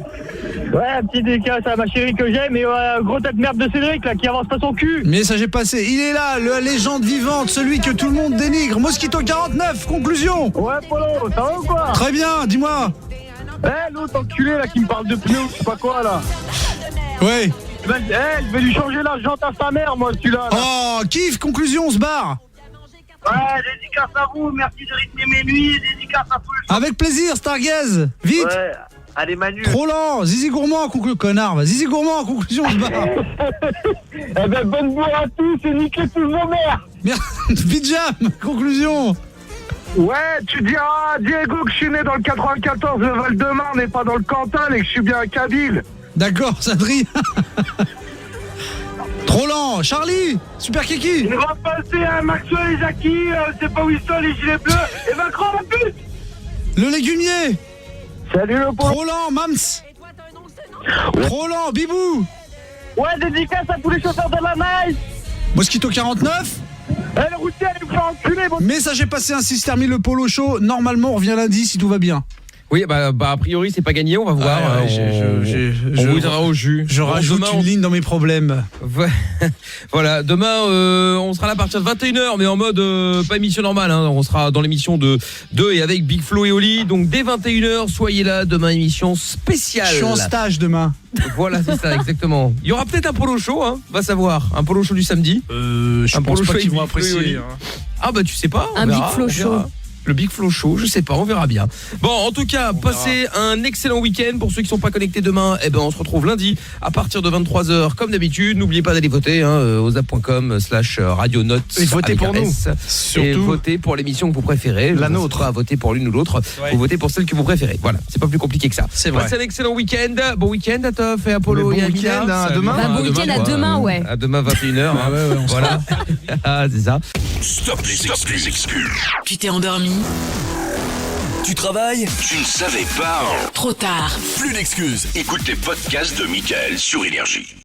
Ouais, un petit décasse à ma chérie que j'aime et gros tas de merde de Cédric là qui avance pas son cul. Message est passé, il est là, la légende vivante, celui que tout le monde dénigre, Mosquito 49, conclusion. Ouais Polo, ça va ou quoi? Très bien, dis-moi. L'autre enculé là qui me parle de pneus ou je sais pas quoi là. Ouais. Je vais lui changer la jante à sa mère moi celui-là. Oh, kiff, conclusion, on se barre. Ouais, dédicace à vous, merci de rythmer mes nuits, dédicace à tous les... Avec plaisir, Stargaze, vite. Ouais, allez Manu. Trop lent, Zizi Gourmand en conclusion, connard, Zizi Gourmand en conclusion, on se barre. Eh ben, bonne bourre à tous et niquez tous vos mères. Merde, Pijam, conclusion. Ouais, tu diras Diego que je suis né dans le 94, le Val-de-Marne et pas dans le Cantal et que je suis bien un Kabyle. D'accord, Sadri. Trop lent, Roland, Charlie, Super Kiki. Il va passer à Maxwell et Jackie, c'est pas où ils sont les gilets bleus, et Macron la pute. Le légumier. Salut le pauvre. Roland, Mams. Roland, Bibou. Ouais, dédicace à tous les chauffeurs de la night. Mosquito 49. Le routier, il me fait enculer. Message est passé, ainsi se termine le polo show. Normalement, on revient lundi si tout va bien. Oui, bah a priori c'est pas gagné, on va voir. On vous donnera au jus. Je rajoute une ligne dans mes problèmes. Voilà, demain on sera là à partir de 21h, mais en mode pas émission normale, hein. On sera dans l'émission de et avec Big Flo et Oli. Donc dès 21h, soyez là, demain émission spéciale. Je suis en stage demain. Voilà, c'est ça, exactement. Il y aura peut-être un polo show, hein, va savoir. Un polo show du samedi. Je pense pas qu'ils vont apprécier. Ah bah tu sais pas. Un Big Flo show. Le Big Flo Show, je sais pas, on verra bien. Bon, en tout cas, passez un excellent week-end. Pour ceux qui sont pas connectés demain, on se retrouve lundi à partir de 23h comme d'habitude. N'oubliez pas d'aller voter au zap.com/radionotes. Et votez pour nous. Surtout. Et votez pour l'émission que vous préférez. La nôtre. Pas voter pour l'une ou l'autre. Ouais. Vous votez pour celle que vous préférez. Voilà, c'est pas plus compliqué que ça. C'est vrai. Passez un excellent week-end. Bon week-end à Toff et Apollo et à week-end, à demain. Bon week-end à demain, ouais. À demain 21h. Voilà. C'est ça. Stop les excuses. Tu t'es endormi? Tu travailles? Tu ne savais pas? Trop tard. Plus d'excuses. Écoute les podcasts de Mickaël sur Énergie.